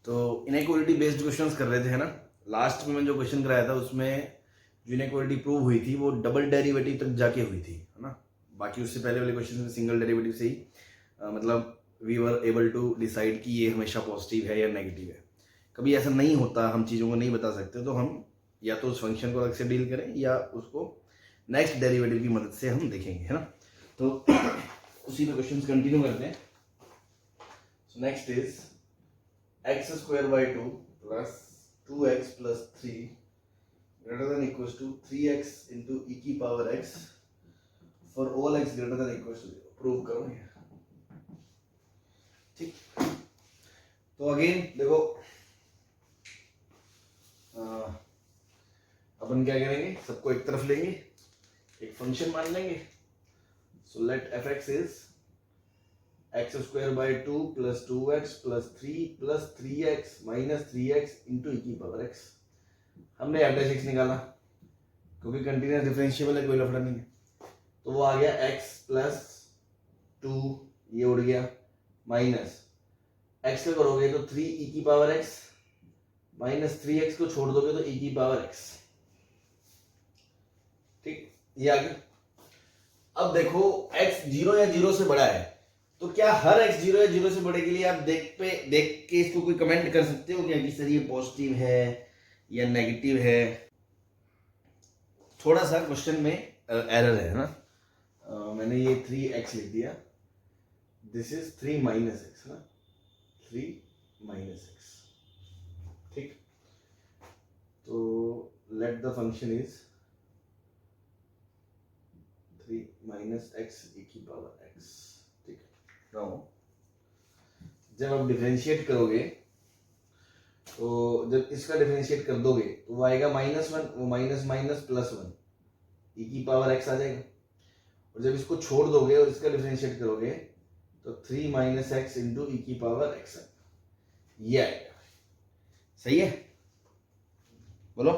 तो inequality based questions कर रहे थे, है ना। लास्ट में मैंने जो क्वेश्चन कराया था उसमें जो इनइक्वालिटी प्रूव हुई थी वो डबल डेरिवेटिव तक जाके हुई थी, है ना। बाकी उससे पहले वाले क्वेश्चन में सिंगल डेरिवेटिव से ही मतलब we were able to decide कि ये हमेशा पॉजिटिव है या नेगेटिव है। कभी ऐसा नहीं होता, हम चीज़ों को नहीं बता सकते, तो हम या तो उस फंक्शन को अलग से डील करें या उसको नेक्स्ट डेरिवेटिव की मदद से हम देखेंगे, है ना। तो उसी में क्वेश्चन कंटिन्यू करते हैं। So next is x square by 2 plus 2x plus 3 greater than equals to 3x into e की power x for all x greater than equals to 0 prove करो ये। ठीक, तो अगेन देखो अपन क्या करेंगे, सबको एक तरफ लेंगे, एक फंक्शन मान लेंगे। So let fx is x square by 2 plus 2x plus 3 plus 3x minus 3x into e की पावर x। हमने f dash x निकाला क्योंकि कंटिन्यूअस डिफरेंशिएबल है, कोई लफड़ा नहीं है, तो वो आ गया x plus 2, ये उड़ गया, माइनस x का करोगे तो 3 e की पावर x माइनस 3x को छोड़ दोगे तो e की पावर x। ठीक, ये आ गया। अब देखो x 0 या 0 से बड़ा है, तो क्या हर x 0 या 0 से बड़े के लिए आप देख के इसको कोई कमेंट कर सकते हो क्या कि सर ये पॉजिटिव है या नेगेटिव है। थोड़ा सा क्वेश्चन में एरर है ना। मैंने ये 3x लिख दिया, दिस इज 3 माइनस एक्स ना, 3 माइनस एक्स। ठीक, तो let the function is 3 minus x e की पावर x। नाउ जब आप डिफरेंशिएट करोगे तो जब इसका डिफरेंशिएट कर दोगे तो वो आएगा -1, वो माइनस माइनस +1 e की पावर x आ जाएगा। और जब इसको छोड़ दोगे और इसका डिफरेंशिएट करोगे तो 3 माइनस एक्स इंटू ई की पावर x आएगा, ये आएगा। सही है, बोलो।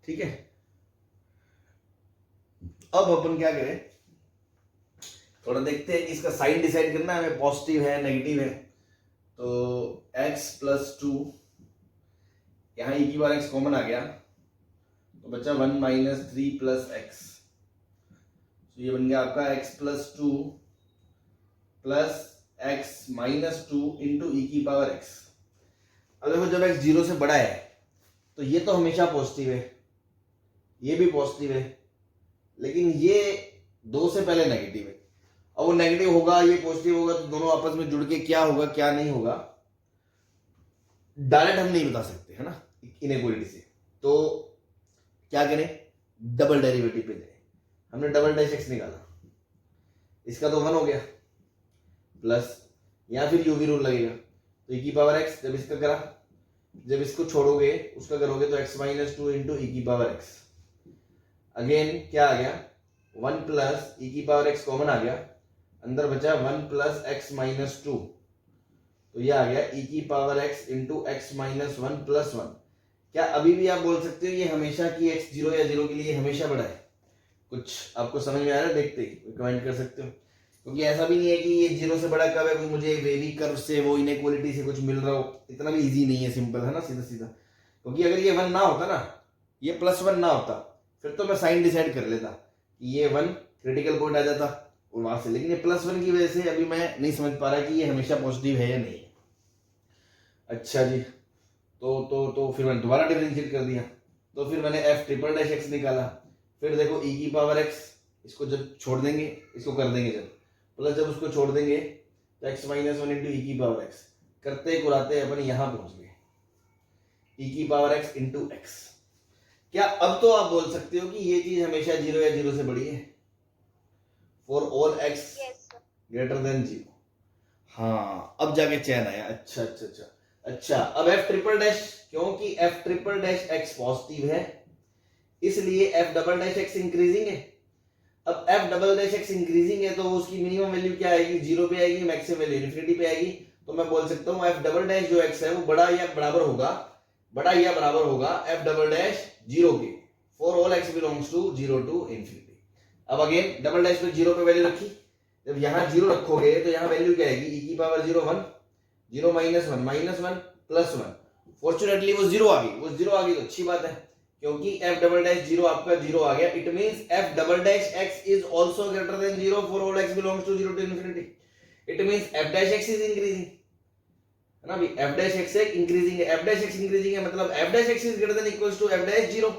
ठीक है, अब अपन क्या करें, थोड़ा देखते हैं कि इसका साइन डिसाइड करना है हमें, पॉजिटिव है नेगेटिव है। तो x प्लस 2, यहाँ e की बार x कॉमन आ गया तो बचा 1 माइनस 3 प्लस एक्स। तो ये बन गया आपका x प्लस 2 प्लस एक्स माइनस 2 इंटू ई की पावर x। अब देखो जब x 0 से बड़ा है तो ये तो हमेशा पॉजिटिव है, ये भी पॉजिटिव है, लेकिन ये 2 से पहले नेगेटिव है। अब वो नेगेटिव होगा, ये पॉजिटिव होगा, तो दोनों आपस में जुड़ के क्या होगा क्या नहीं होगा डायरेक्ट हम नहीं बता सकते, है ना, इनइक्वालिटी से। तो क्या करें, डबल डेरिवेटिव पे जाए। हमने डबल डैश एक्स निकाला, इसका तो 1 हो गया, प्लस या फिर यूवी रूल लगेगा तो ई की पावर एक्स। जब इसका करा, जब इसको छोड़ोगे उसका करोगे तो x माइनस 2 इंटू ई की पावर x। अगेन क्या आ गया, 1 प्लस ई की पावर x कॉमन आ गया, अंदर बचा 1 प्लस एक्स माइनस 2, तो ये आ गया ई की power x into x minus 1 plus 1। क्या अभी भी आप बोल सकते हो ये हमेशा की x 0 या 0 के लिए हमेशा बड़ा है? कुछ आपको समझ में आ रहा है, देखते ही कमेंट कर सकते हो, क्योंकि ऐसा भी नहीं है कि ये 0 से बड़ा कब है, कोई मुझे वेवी कर्व से वो इनइक्वालिटी से कुछ मिल रहा हो, इतना भी इजी नहीं है, सिंपल है ना, सीधा सीधा। क्योंकि अगर ये 1 ना होता ना, ये +1 ना होता, फिर तो मैं साइन डिसाइड कर लेता कि ये 1 क्रिटिकल पॉइंट आ जाता और वहां से, लेकिन ये +1 की वजह से अभी मैं नहीं समझ पा रहा कि ये हमेशा पॉजिटिव है या नहीं। अच्छा जी, तो फिर मैंने दोबारा डिफरेंशिएट कर दिया, तो फिर मैंने f ट्रिपल डैश x निकाला। फिर देखो e की पावर x, इसको जब छोड़ देंगे, इसको कर देंगे जब, प्लस जब उसको छोड़ देंगे तो x माइनस 1 इंटू ई की पावर x, करते कुराते अपन यहां पहुंच गए, e की पावर x इंटू एक्स। क्या अब तो आप बोल सकते हो कि ये चीज हमेशा 0 या 0 से बड़ी है, for all x greater than 0। हाँ, अब जाके चैन आया। अच्छा अच्छा अच्छा अच्छा, अब f ट्रिपल डैश, क्योंकि f triple dash x positive है इसलिए f double dash x increasing है। अब f double dash x increasing है तो उसकी मिनिमम वैल्यू क्या आएगी, 0 पे आएगी, मैक्सिमम वैल्यू इन्फिनिटी पे आएगी। तो मैं बोल सकता हूँ f डबल डैश जो x है वो बड़ा या बराबर होगा f डबल डैश 0 के, for all x belongs to 0 to infinity. अब अगेन डबल डैश पे 0 पे वैल्यू रखी, जब यहाँ 0 रखोगे तो यहाँ वैल्यू क्या आएगी, e की पावर 0 1, 0 माइनस 1 प्लस 1। फॉर्चुनेटली वो 0 आ गई, वो 0 आ गई तो अच्छी बात है, क्योंकि f डबल डैश 0 आपका 0 आ गया। It means f double dash x is also greater than 0 for all x belongs to 0 to infinity. It means f dash x is increasing, है ना भाई, f डैश x एक इंक्रीजिंग है, f dash x increasing है मतलब f dash x is greater than equals to f dash 0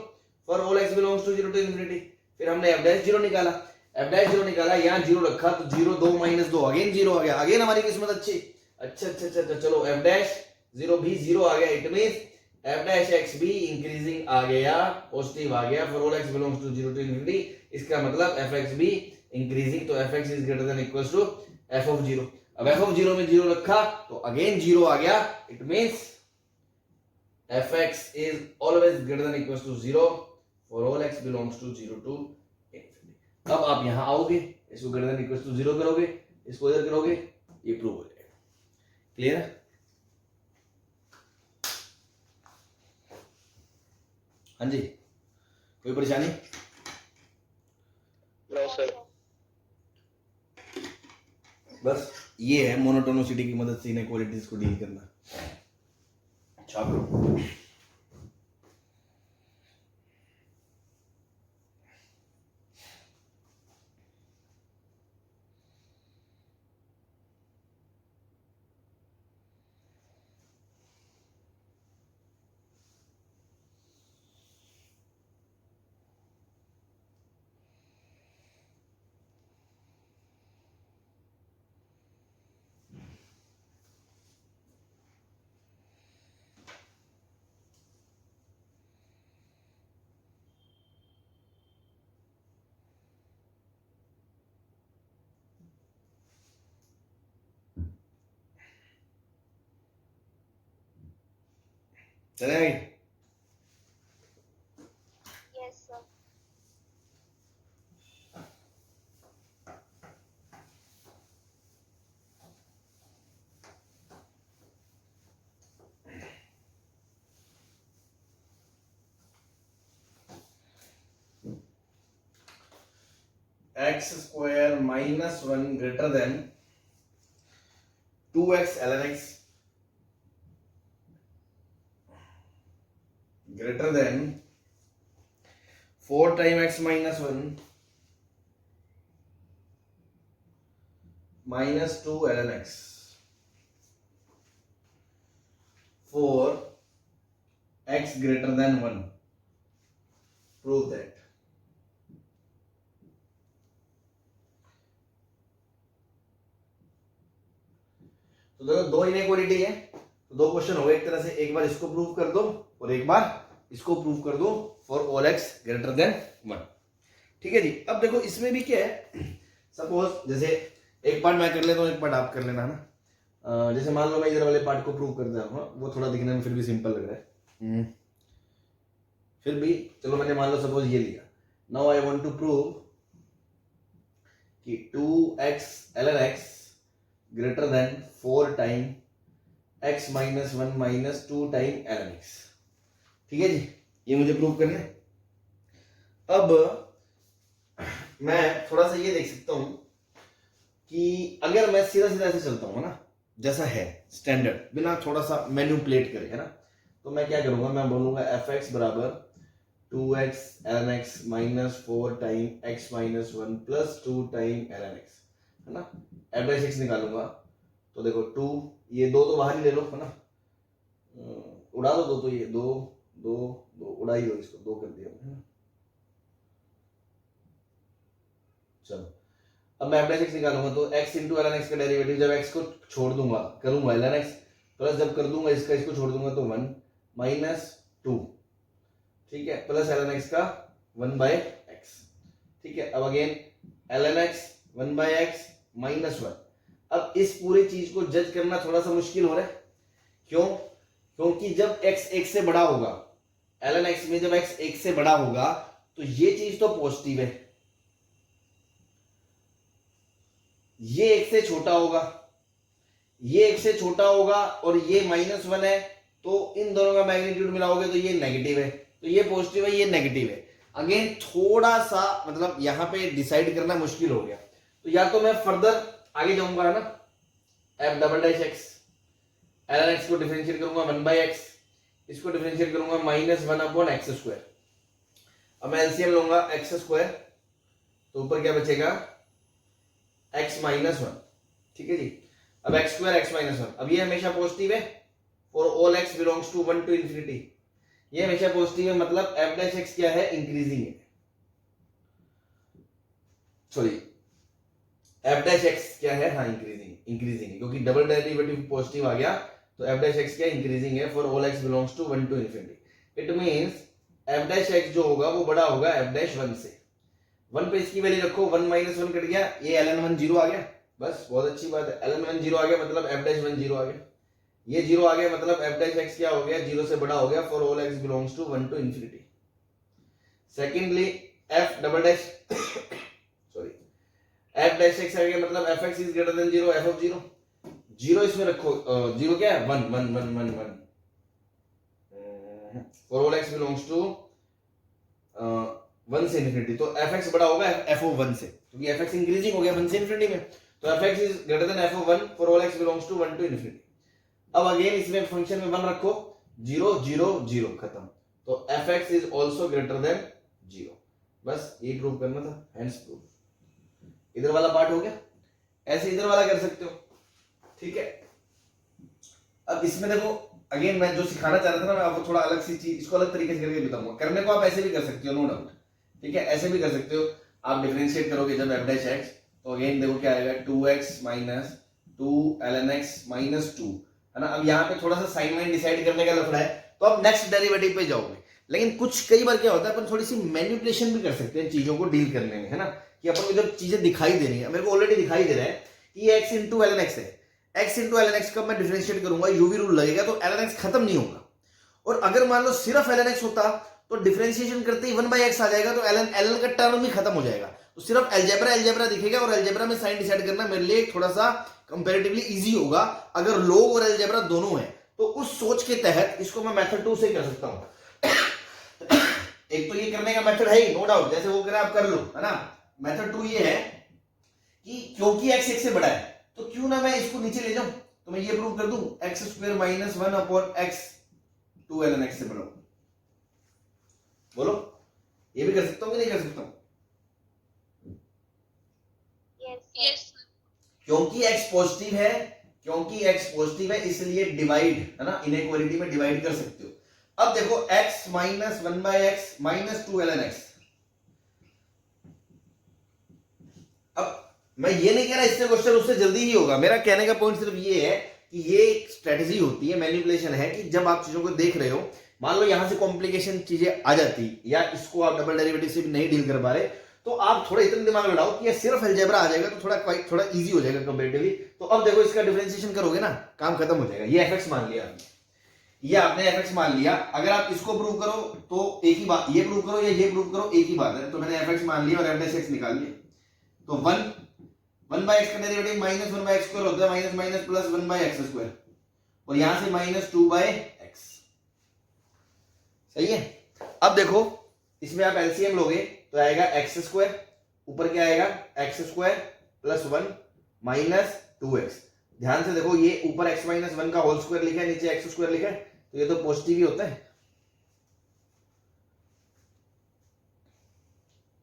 for all x belongs to 0 to infinity. फिर हमने f dash 0 निकाला, f डैश 0 निकाला, यहाँ 0 रखा तो 0 2 माइनस 2 अगेन 0 आ गया, अगेन हमारी किस्मत अच्छी। अच्छा चलो f डैश 0 भी 0 आ गया। It means f dash x भी इंक्रीजिंग आ गया, पॉजिटिव आ गया for all x belongs to 0 to infinity. इसका मतलब fx भी इंक्रीजिंग, तो fx is greater than equals to f of 0। अब f ऑफ 0 में 0 रखा तो अगेन 0 आ गया। It means fx is always greater than equals to 0 for all x belongs to 0 to infinity. अब आप यहां आओगे, इसको ग्रेटर देन इक्वल्स टू 0 करोगे, इसको इधर करोगे, ये प्रूव हो जाएगा। क्लियर है? हाँ जी, कोई परेशानी? No sir. बस ये है मोनोटोनिसिटी की मदद से इनइक्वालिटीज को डील करना। छाप लो। चलेगा? Yes sir. x square minus 1 greater than 2x ln x greater than 4 time x minus 1 minus 2 ln x for x greater than 1. Prove that. तो देखो दो इनइक्वालिटी है, तो दो क्वेश्चन हो गए एक तरह से, एक बार इसको प्रूव कर दो और एक बार इसको प्रूव कर दो for all x greater then 1। ठीक है जी। अब देखो इसमें भी क्या है, सपोज जैसे एक पार्ट मैं कर लेता हूँ, एक पार्ट आप कर लेना, है ना। जैसे मान लो मैं इधर वाले पार्ट को प्रूव कर दे रहा हूँ, वो थोड़ा दिखने में फिर भी सिंपल लग रहा है, फिर भी चलो मैंने मान लो सपोज ये लिया। Now I want to prove कि 2x ln x greater than 4 time x minus 1 minus 2 time ln x। ठीक है जी, ये मुझे प्रूव करना है। अब मैं थोड़ा सा ये देख सकता हूं कि अगर मैं सीधा सीधा ऐसे चलता हूं ना, जैसा है स्टैंडर्ड, बिना थोड़ा सा मैनिपुलेट करे, है ना, तो मैं क्या करूंगा, मैं बोलूंगा fx बराबर 2x ln x minus 4 time x minus 1 plus 2 time ln x, है ना। f बाई 6 निकालूंगा तो देखो 2, ये दो तो बाहर ही ले लो, है ना, उड़ा दो दो, तो ये दो दो दो उड़ा ही दो, इसको दो कर दिया, है ना। चलो अब मैं f बाई 6 निकालूंगा तो x इंटू ln x का डेरिवेटिव, जब x को छोड़ दूंगा करूंगा ln x, प्लस जब कर दूंगा इसका इसको छोड़ दूंगा तो 1 माइनस 2, ठीक है, प्लस ln x का 1 बाय x। ठीक है, अब again ln x 1 by x minus 1। अब इस पूरी चीज को जज करना थोड़ा सा मुश्किल हो रहा है, क्यों? क्योंकि जब x 1 से बड़ा होगा, ln x में जब x 1 से बड़ा होगा तो ये चीज तो पॉजिटिव है, ये 1 से छोटा होगा, ये 1 से छोटा होगा और ये माइनस 1 है, तो इन दोनों का मैग्नीट्यूड मिलाओगे तो ये नेगेटिव है, तो ये पॉजिटिव है, ये नेगेटिव है। अगेन थोड़ा सा मतलब यहां पे डिसाइड करना मुश्किल हो गया, तो या तो मैं फर्दर आगे जाऊंगा है ना, F double dash x, L x को डिफरेंशिएट करूंगा 1/x, इसको डिफरेंशिएट करूंगा -1/x²। अब मैं एलसीएम लूंगा x², तो ऊपर क्या बचेगा x-1, ठीक है जी। अब x² x-1, अब ये हमेशा पॉजिटिव है for all x belongs to 1 to infinity, ये हमेशा पॉजिटिव है, मतलब f डैश x क्या है, इंक्रीजिंग है, सॉरी f डैश x क्या है, हाँ इंक्रीजिंग है, क्योंकि डबल डेरिवेटिव पॉजिटिव आ गया तो f डैश x क्या इंक्रीजिंग है for all x belongs to 1 to infinity। It means f dash x जो होगा वो बड़ा होगा f डैश 1 से। 1 पे इसकी वैल्यू रखो, 1 - 1 कट गया, ये ln1 0 आ गया, बस बहुत अच्छी बात है, ln1 0 आ गया मतलब f डैश 1 0 आ गया, ये 0 आ गया मतलब f डैश x क्या हो गया, 0 से बड़ा हो गया for all x belongs to 1 to infinity। Secondly f double dash sorry f dash x आ गया मतलब fx is greater than 0, f of 0, 0 इसमें रखो, 0 क्या है 1 1 1 1 1 for all x belongs to 1 से इन्फिनिटी, तो fx बड़ा होगा f ऑफ 1 से, क्योंकि fx इंक्रीजिंग हो गया 1 से इन्फिनिटी में, तो fx is greater than f of 1 for all x belongs to 1 to infinity। अब अगेन इसमें फंक्शन में 1 रखो, 0 0 0 खत्म, तो fx is also greater than 0, बस ये प्रूव करना था, हेंस प्रूफ। इधर वाला पार्ट हो गया, ऐसे इधर वाला कर सकते हो, ठीक है। अब इसमें देखो अगेन मैं जो सिखाना चाह रहा था ना, मैं आपको थोड़ा अलग सी चीज, इसको अलग तरीके से करके बताऊंगा। करने को आप ऐसे भी कर सकते हो, नो डाउट, ठीक है, ऐसे भी कर सकते हो। आप डिफरेंशिएट करोगे जब f डैश x, तो अगेन देखो क्या आएगा 2x - 2 ln x - 2, है ना। अब यहाँ पे थोड़ा सा साइन वाइन डिसाइड करने का लफड़ा है, तो आप नेक्स्ट डेरिवेटिव पे जाओगे, लेकिन कुछ कई बार क्या होता है अपन थोड़ी सी मैनिपुलेशन भी कर सकते हैं चीजों को डील करने में, है ना, कि अपन को जब चीजें दिखाई दे रही है, मेरे को ऑलरेडी दिखाई दे रहा है कि ये x × ln x है, x × ln x का मैं डिफरेंशिएट करूंगा, यूवी रूल लगेगा तो ln x खत्म नहीं होगा, और अगर मान लो सिर्फ ln x होता तो डिफरेंशिएशन करते ही 1/x आ जाएगा, तो ln का टर्म ही खत्म हो जाएगा, तो सिर्फ अलजेब्रा दिखेगा, और अलजेब्रा में साइन डिसाइड करना मेरे लिए थोड़ा सा कंपैरेटिवली इजी होगा। अगर लोग और अलजेब्रा दोनों है तो उस सोच के तहत इसको मैं मेथड 2 से कर सकता हूं। एक तो ये करने का मेथड है ही, नो डाउट, जैसे वो करे आप कर लो, है ना। मेथड 2 ये है कि क्योंकि x 1 से बड़ा है तो क्यों ना मैं इसको नीचे ले जाऊं, तो मैं ये प्रूव कर दूं x² - 1/x 2 ln x से बड़ा। बोलो ये भी कर सकता हूं कि नहीं कर सकता हूं? यस। क्योंकि x पॉजिटिव है, इसलिए डिवाइड, है ना, इनइक्वालिटी में डिवाइड कर सकते हो। अब देखो x - 1/x - 2 ln x, अब मैं ये नहीं कह रहा इससे क्वेश्चन उससे जल्दी ही होगा, मेरा कहने का पॉइंट सिर्फ ये है कि ये एक स्ट्रेटजी होती है, मैनिपुलेशन है, कि जब आप चीजों को देख रहे हो, मान लो यहां से कॉम्प्लिकेशन चीजें आ जाती, या इसको आप डबल डेरिवेटिव से भी नहीं डील कर पा रहे, तो आप थोड़ा इतना दिमाग लगाओ कि ये सिर्फ अलजेब्रा आ जाएगा तो थोड़ा इजी हो जाएगा कंपैरेटिवली। तो अब देखो इसका डिफरेंशिएशन करोगे ना, काम खत्म हो जाएगा। ये fx मान लिया आपने, ये आपने fx मान लिया, अगर आप इसको प्रूव करो तो एक ही बात, ये प्रूव करो या ये प्रूव करो एक ही बात है, तो मैंने fx मान लिया और f डैश x निकाल लिया, तो 1/x का डेरिवेटिव -1/x² होता है, माइनस माइनस प्लस 1/x², और यहां से -2/x, सही है। अब देखो इसमें आप एलसीएम लोगे तो आएगा x², ऊपर क्या आएगा x² + 1 - 2x। ध्यान से देखो, ये ऊपर x - 1 का होल स्क्वायर लिखा है, नीचे x² लिखा है, तो ये तो पॉजिटिव ही होता है।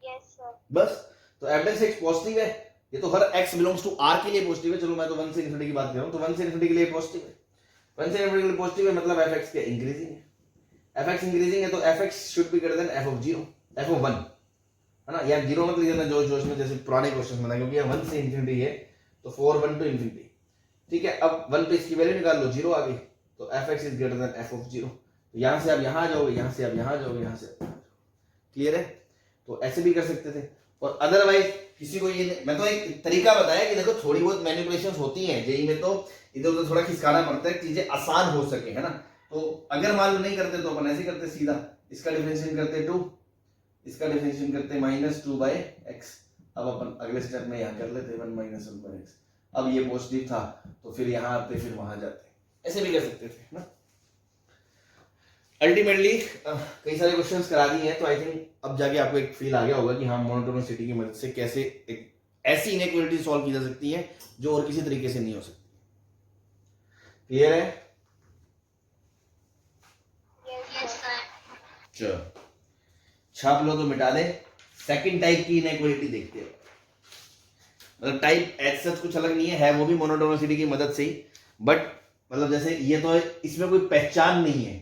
Yes sir. बस, तो f डैश x पॉजिटिव है, ये तो हर x बिलोंग्स टू r के लिए पॉजिटिव है। चलो मैं तो 1 से इन्फिनिटी की बात कर रहा हूं, तो 1 से इन्फिनिटी के लिए पॉजिटिव है, 1 से इन्फिनिटी के लिए पॉजिटिव है, मतलब fx क्या इंक्रीजिंग है, fx इंक्रीजिंग है, तो fx should be greater than f of 0, f of 1, है ना। यार 0 मत लीजिए जोश जोश में, जैसे पुराने क्वेश्चन में था, क्योंकि 1 से इन्फिनिटी है, तो 4 1 to infinity, ठीक है। अब 1 पे इसकी वैल्यू निकाल लो, 0 आ गई, तो fx is greater than f of 0, तो यहां से आप यहां आ जाओगे, यहां से आप यहां आ जाओगे, यहां से क्लियर है। तो ऐसे भी कर सकते थे, और अदरवाइज किसी को ये, मैं तो एक तरीका बताया कि देखो थोड़ी बहुत मैनिपुलेशंस होती हैं जेई में, तो इधर उधर थोड़ा खिसकाना पड़ता है, चीजें आसान हो सके, है ना। तो अगर मान लो नहीं करते तो अपन ऐसे करते, सीधा इसका डिफरेंशिएशन करते 2, इसका डिफरेंशिएशन करते -2/x। अब अपन अगले स्टेप में यहां कर लेते 1 - 1/x। अब ये पॉजिटिव था तो फिर यहां आते, फिर वहां जाते, ऐसे भी कर सकते थे ना। अल्टीमेटली कई सारे क्वेश्चंस करा दिए हैं, तो आई थिंक अब जाके आपको एक फील आ गया होगा कि हाँ मोनोटोनिसिटी की मदद से कैसे एक ऐसी इनइक्वालिटी सॉल्व की जा सकती है जो और किसी तरीके से नहीं हो सकती। क्लियर है? Yes, sir. चलो छाप लो तो मिटा दे। सेकंड टाइप की इनइक्वालिटी देखते हैं। मतलब टाइप एज सच कुछ अलग नहीं है वो भी मोनोटोनिसिटी की मदद से ही, बट मतलब जैसे ये तो इसमें कोई पहचान नहीं है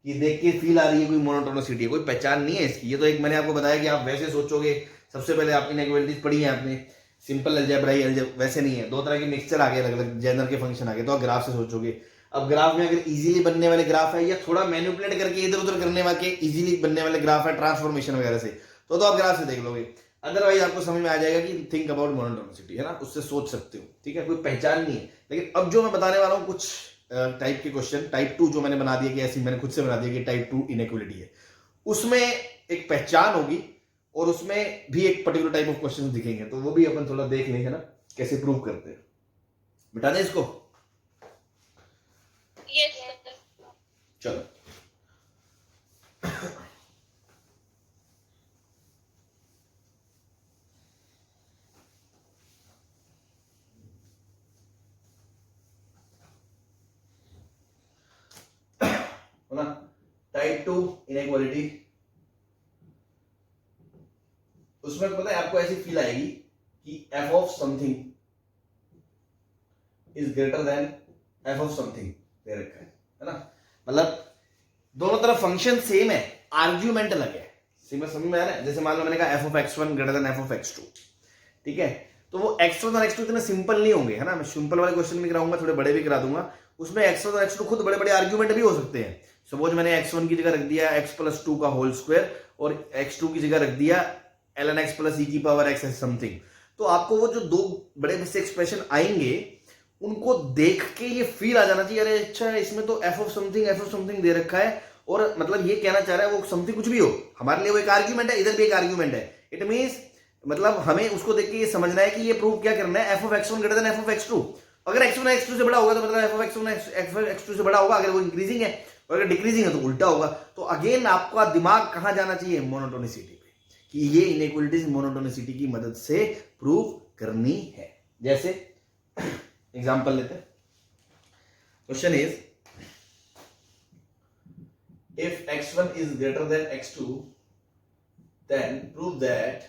कि देख के फील आ रही है कोई मोनोटोनिसिटी है, कोई पहचान नहीं है इसकी। ये तो एक मैंने आपको बताया कि आप वैसे सोचोगे, सबसे पहले आप इनइक्वालिटीज पढ़ी है आपने, सिंपल अलजेब्रा ही वैसे नहीं है, दो तरह के मिक्सचर आ गए, अलग अलग जेनर के फंक्शन आ गए, तो आप ग्राफ से सोचोगे। अब ग्राफ में अगर इजीली बनने वाले ग्राफ है या थोड़ा मैनिपुलेट करके इधर उधर करने वाले इजीली बनने वाले ग्राफ है ट्रांसफॉर्मेशन वगैरह से, तो आप ग्राफ से देख लोगे। अदरवाइज आपको समझ में आ जाएगा कि थिंक अबाउट मोनोटोनिसिटी, है ना, उससे सोच सकते हो, ठीक है, कोई पहचान नहीं है। लेकिन अब जो मैं बताने वाला हूँ कुछ टाइप के क्वेश्चन, टाइप 2 जो मैंने बना दिया कि ऐसी मैंने खुद से बना दिया कि टाइप 2 इनइक्वालिटी है, उसमें एक पहचान होगी और उसमें भी एक पर्टिकुलर टाइप ऑफ क्वेश्चन दिखेंगे, तो वो भी अपन थोड़ा देख लेंगे ना कैसे प्रूव करते हैं। बता दें इसको? Yes, sir. चलो ना, टाइप 2 इनइक्वालिटी, उसमें पता है आपको ऐसी फील आएगी कि f of something is greater than f of something they रखा है ना, मतलब दोनों तरफ फंक्शन सेम है, आर्ग्यूमेंट अलग है। समझ में आ रहा है? जैसे मान लो मैंने कहा f of x1 greater than f of x2, ठीक है, तो वो x1 और x2 इतने सिंपल नहीं होंगे, है ना, मैं सिंपल वाले क्वेश्चन भी कराऊंगा, थोड़े बड़े भी करा दूंगा, उसमें x1 और x2 खुद बड़े बड़े आर्ग्यूमेंट भी हो सकते हैं। सपोज मैंने x1 की जगह रख दिया x+2 का होल स्क्वायर और x2 की जगह रख दिया ln x प्लस e की पावर x समथिंग, तो आपको वो जो दो बड़े से एक्सप्रेशन आएंगे उनको देख के ये फील आ जाना चाहिए, अरे अच्छा इसमें तो f ऑफ समथिंग दे रखा है, और मतलब ये कहना चाह रहा है वो समथिंग कुछ भी हो, हमारे लिए वो एक आर्ग्यूमेंट है, इधर भी एक आर्ग्यूमेंट है। इट मींस मतलब हमें उसको देख के ये समझना है कि ये प्रूव क्या करना है, f of x1 greater than f of x2। अगर x1 x2 से बड़ा होगा तो मतलब f ऑफ x1 x2 से बड़ा होगा, अगर वो इंक्रीजिंग है, और अगर डिक्रीजिंग है तो उल्टा होगा। तो अगेन आपका दिमाग कहां जाना चाहिए, मोनोटोनिसिटी पे, कि ये इनइक्वालिटीज मोनोटोनिसिटी की मदद से प्रूव करनी है। जैसे एग्जांपल लेते हैं, question is if x1 is greater than x2 then prove that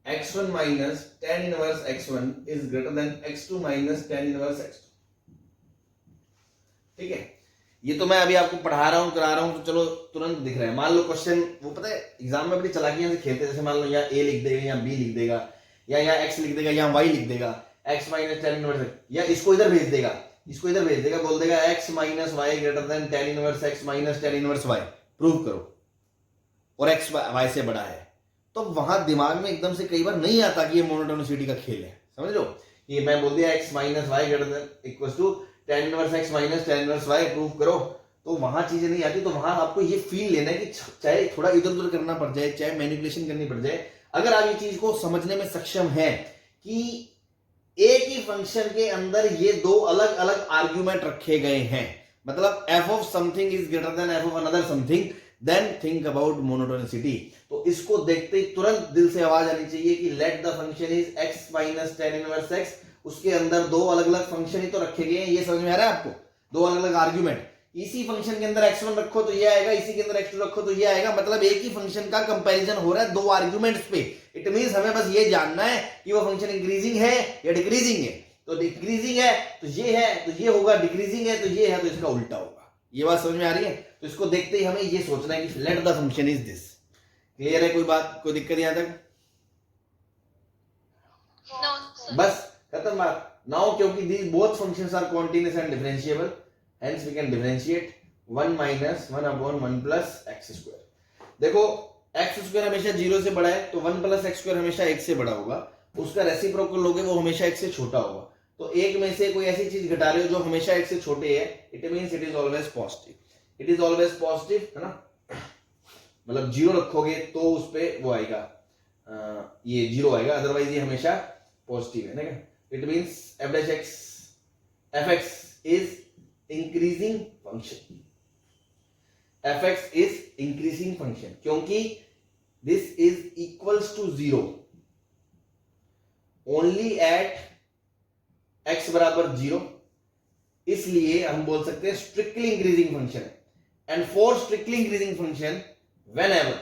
x1 minus tan inverse x1 is greater than x2 minus tan inverse x2। ठीक है, ये तो मैं अभी आपको पढ़ा रहा हूं, करा रहा हूं, तो चलो तुरंत दिख रहा है। मान लो क्वेश्चन, वो पता है एग्जाम में अपनी चालाकियां से खेलते, जैसे मान लो यहाँ a लिख देगा, यहाँ b लिख देगा, या यहाँ x लिख देगा, यहाँ y लिख देगा, x माइनस tan इनवर्स, या इसको इधर भेज देगा, इसको इधर भेज देगा, बोल देगा x minus y greater than tan inverse x minus tan inverse y, prove करो, और x y से बड़ा है, तो वहां दिमाग में एकदम से कई बार नहीं आता कि ये मोनोटोनिसिटी का खेल है। समझ लो, ये मैं बोल दिया x minus y greater than equals to tan inverse x minus tan inverse y, prove करो, तो वहां चीजें नहीं आती। तो वहां आपको ये फील लेना है कि चाहे थोड़ा इधर उधर करना पड़ जाए, चाहे मैनिपुलेशन करनी पड़ जाए, अगर आप ये चीज को समझने में सक्षम है कि एक ही फंक्शन के अंदर ये दो अलग अलग आर्ग्यूमेंट रखे गए हैं, मतलब f of something is greater than f of another something, then think about monotonicity. तो इसको देखते ही तुरंत दिल से आवाज आनी चाहिए कि let the function is x minus tan inverse x, उसके अंदर दो अलग अलग फंक्शन ही तो रखे गए हैं। ये समझ में आ रहा है आपको, दो अलग अलग आर्ग्यूमेंट, इसी फंक्शन के अंदर x1 रखो तो ये आएगा, इसी के अंदर x2 रखो तो ये आएगा, मतलब एक ही फंक्शन का कंपैरिजन हो रहा है दो आर्ग्यूमेंट्स पे। इट मींस हमें बस ये जानना है कि वो फंक्शन इंक्रीजिंग है या डिक्रीजिंग है, तो डिक्रीजिंग है तो ये है तो ये होगा, डिक्रीजिंग है तो ये है तो इसका उल्टा होगा। ये बात समझ में आ रही है? तो इसको देखते ही हमें ये सोचना है कि let the function is this. Clear है? कोई बात, कोई दिक्कत यहां तक? No, sir. बस खत्म बात। नाउ क्योंकि these both functions are continuous and differentiable, hence we can differentiate 1 minus 1 upon 1 plus x square। देखो x square हमेशा 0 से बड़ा है, तो 1 plus x square हमेशा 1 से बड़ा होगा, उसका रेसिप्रोकल लोगे वो हमेशा 1 से छोटा होगा। तो एक में से कोई ऐसी चीज घटा रहे हो जो हमेशा 1 से छोटे है, it means it is always positive, it is always positive, है ना, मतलब 0 रखोगे तो उस पे वो आएगा, ये 0 आएगा, अदरवाइज ये हमेशा पॉजिटिव है ना। It means f dash x fx is increasing function, fx is increasing function, क्योंकि this is equals to 0, only at x बराबर 0, इसलिए हम बोल सकते हैं स्ट्रिक्टली इंक्रीजिंग फंक्शन है. And for strictly increasing function whenever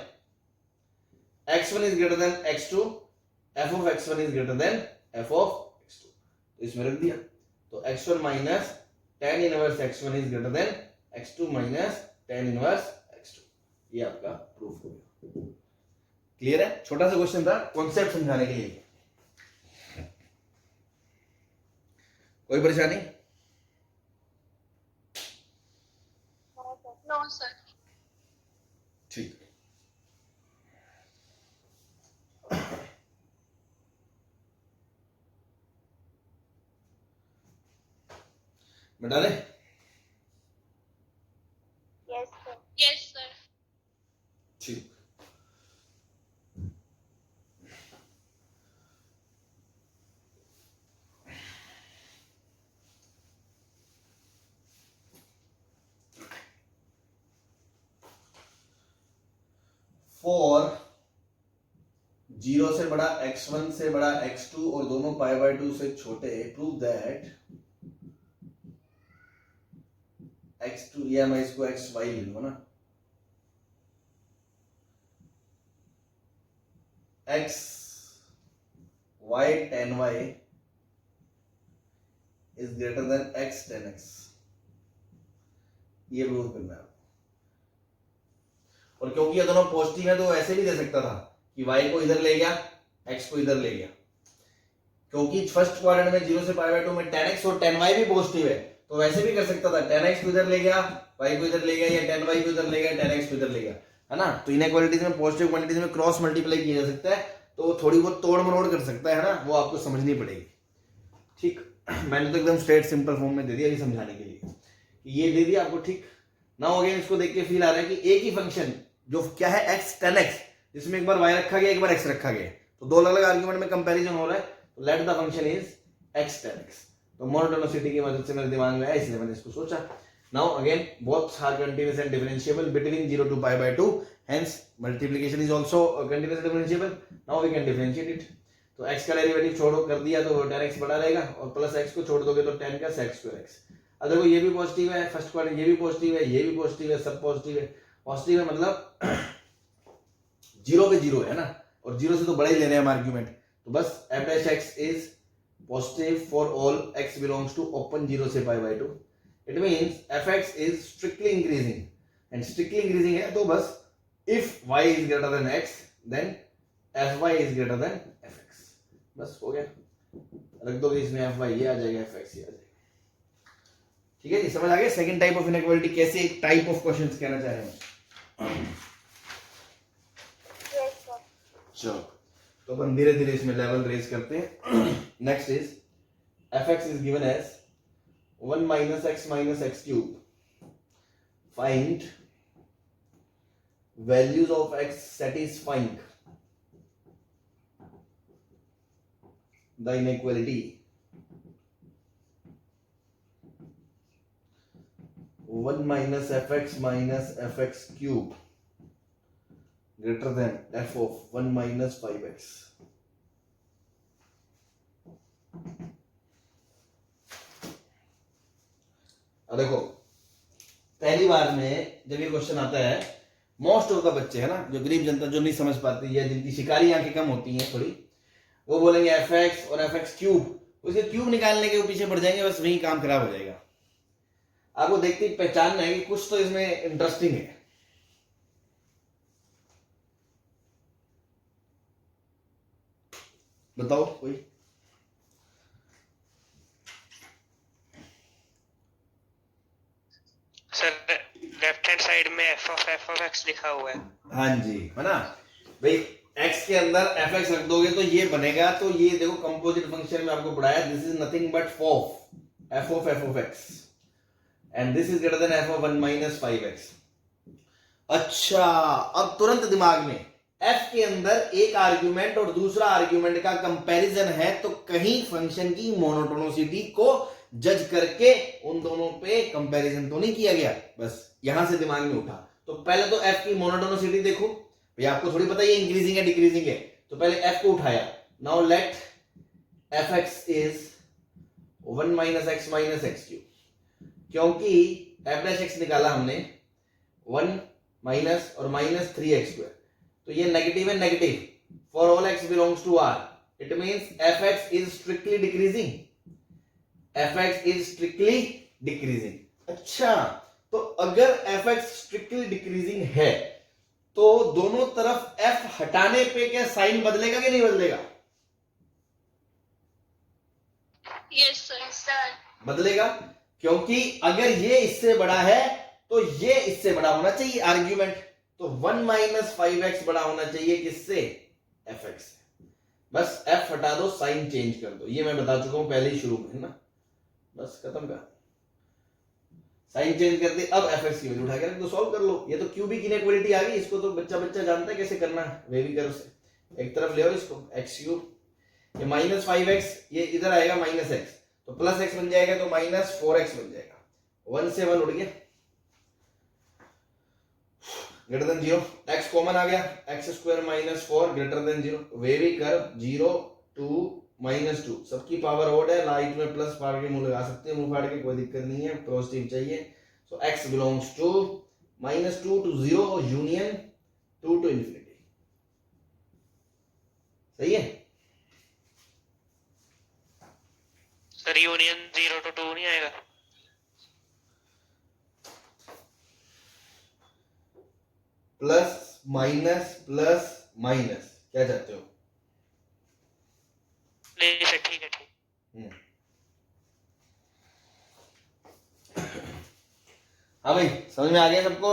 x1 is greater than x2, f of x1 is greater than f of x2. तो इसमें रख दिया, तो x1 minus tan inverse x1 is greater than x2 minus tan inverse x2. ये आपका proof हो गया. Clear है? छोटा सा क्वेश्चन था कॉन्सेप्ट समझाने के लिए. कोई परेशानी? No, sir. ठीक. बेटा रे Yes, sir. Yes, sir. ठीक. फॉर 0 से बड़ा x1 से बड़ा x2 और दोनों पाई बाय 2 से छोटे, प्रूव दैट x2, या मैं इसको xy ले लूंगा ना, x y tan y is greater then x tan x. ये प्रूव करना है. और क्योंकि ये दोनों पॉजिटिव है तो ऐसे भी दे सकता था कि y को इधर ले गया, x को इधर ले गया. क्योंकि फर्स्ट क्वाड्रेंट में 0 से पाई बाय 2 में tan x और tan y भी पॉजिटिव है, तो वैसे भी कर सकता था tan x को इधर ले गया, y को इधर ले गया, या tan y को इधर ले गया, tan x को इधर ले गया, है ना. तो इनइक्वालिटीज में पॉजिटिव क्वांटिटीज में क्रॉस मल्टीप्लाई किया जा सकता है, तो थोड़ी बहुत तोड़ मरोड़ कर सकता है ना, वो आपको समझनी पड़ेगी. ठीक. मैंने तो एकदम स्ट्रेट सिंपल फॉर्म में दे दिया ये समझाने के लिए, ये दे दिया आपको. ठीक. नाउ अगेन इसको देख के फील आ रहा है कि एक ही फंक्शन जो क्या है x tan x, जिसमें एक बार y रखा गया एक बार x रखा गया, तो दो अलग अलग आर्गुमेंट में कंपैरिजन हो रहा है, तो let the function is x tan x. तो मोनोटोनिसिटी की मदद से मेरे दिमाग में आया, इसलिए मैंने इसको सोचा. Now again both are continuous and differentiable between 0 to pi by 2, hence multiplication is also continuous and differentiable. Now we can differentiate it. तो x का डेरिवेटिव छोड़ो कर दिया तो tan x बड़ा रहेगा, और प्लस x को छोड़ दोगे तो tan का sec square x. अब देखो ये भी पॉजिटिव है, फर्स्ट क्वाड्रेंट ये भी पॉजिटिव है, ये भी पॉजिटिव है, सब पॉजिटिव है. पॉजिटिव है मतलब 0 पे 0 है ना, और 0 से तो बड़ा ही लेने हैं आर्गुमेंट, तो बस f dash x is positive for all x belongs to open 0 से pi by 2. It means fx is strictly increasing, and strictly increasing है तो बस if y is greater than x then fy is greater than fx. बस हो गया. रख दोगे इसमें fy ये आ जाएगा, fx ये आ जाएगा. ठीक है जी, समझ आ गया. सेकंड टाइप ऑफ इनइक्वालिटी कैसे एक टाइप ऑफ क्वेश्चंस कहना चाह रहे हैं. चलो तो अपन धीरे धीरे इसमें लेवल रेज करते हैं. Next is fx is given as 1 minus x minus x cube. Find values of x satisfying the inequality 1 minus fx minus fx cube greater than f of 1 minus 5x. अब देखो पहली बार में जब ये question आता है, मोस्ट ऑफ द बच्चे है ना, जो गरीब जनता जो नहीं समझ पाती है, जिनकी शिकारी आंखें कम होती हैं थोड़ी, वो बोलेंगे fx और fx क्यूब, उसके क्यूब निकालने के पीछे पड़ जाएंगे, बस वही काम खराब हो जाएगा. आपको देखते ही पहचानना है कि कुछ तो इसमें इंटरेस्टिंग है. बताओ कोई. सर लेफ्ट हैंड साइड में f of x लिखा हुआ है. हाँ जी, है ना भाई. x के अंदर fx रख दोगे तो ये बनेगा. तो ये देखो कंपोजिट फंक्शन में आपको पढ़ाया, this is nothing but f of x and this is greater than f of 1 minus 5x. अच्छा, अब तुरंत दिमाग में f के अंदर एक आर्गुमेंट और दूसरा आर्गुमेंट का कंपैरिजन है, तो कहीं फंक्शन की मोनोटोनिसिटी को जज करके उन दोनों पे कंपैरिजन तो नहीं किया गया. बस यहां से दिमाग में उठा. तो पहले तो f की मोनोटोनिसिटी देखो भाई, आपको थोड़ी पता है ये इंक्रीजिंग है डिक्रीजिंग है, तो पहले f को उठाया. Now let F x is 1 minus x cube, क्योंकि एफ डैश एक्स निकाला हमने 1 माइनस और माइनस 3x स्क्वायर, तो ये नेगेटिव है negative, for all x belongs to r, it means fx is strictly decreasing, fx is strictly decreasing. अच्छा, तो अगर fx स्ट्रिक्टली डिक्रीजिंग है तो दोनों तरफ f हटाने पे क्या साइन बदलेगा कि नहीं बदलेगा? Yes, sir. बदलेगा, क्योंकि अगर ये इससे बड़ा है तो ये इससे बड़ा होना चाहिए आर्ग्यूमेंट, तो 1 माइनस 5x बड़ा होना चाहिए किससे? fx से। बस f हटा दो, साइन चेंज कर दो, ये मैं बता चुका हूं पहले ही शुरू में, है ना, बस खत्म कर, साइन चेंज कर दी, अब fx की वैल्यू उठा के रख दो, सॉल्व कर लो। ये तो क्यूबिक इनइक्वालिटी आ गई, इसको तो बच्चा बच्चा जानता है कैसे करना है, वेवी कर्व से एक तरफ ले आओ इसको, x क्यूब, ये माइनस 5x, ये इधर आएगा माइनस x, तो प्लस x बन जाएगा, तो माइनस 4x बन जाएगा, 1 से 1 उड़ गया, ग्रेटर देन 0, x कॉमन आ गया, x square minus 4 greater than 0, wavy curve 0 2 minus 2, सबकी पावर ओड है, लाइट में प्लस फाड़ के मुंह लगा सकते हैं, मुंह फाड़ के कोई दिक्कत नहीं है, पॉजिटिव चाहिए, so x belongs to minus 2 to 0 union 2 to infinity, सही है? सर यूनियन 0 to 2 नहीं आएगा? प्लस माइनस क्या चाहते हो? नहीं सर, ठीक है, ठीक। हाँ भाई, समझ में आ गया सबको?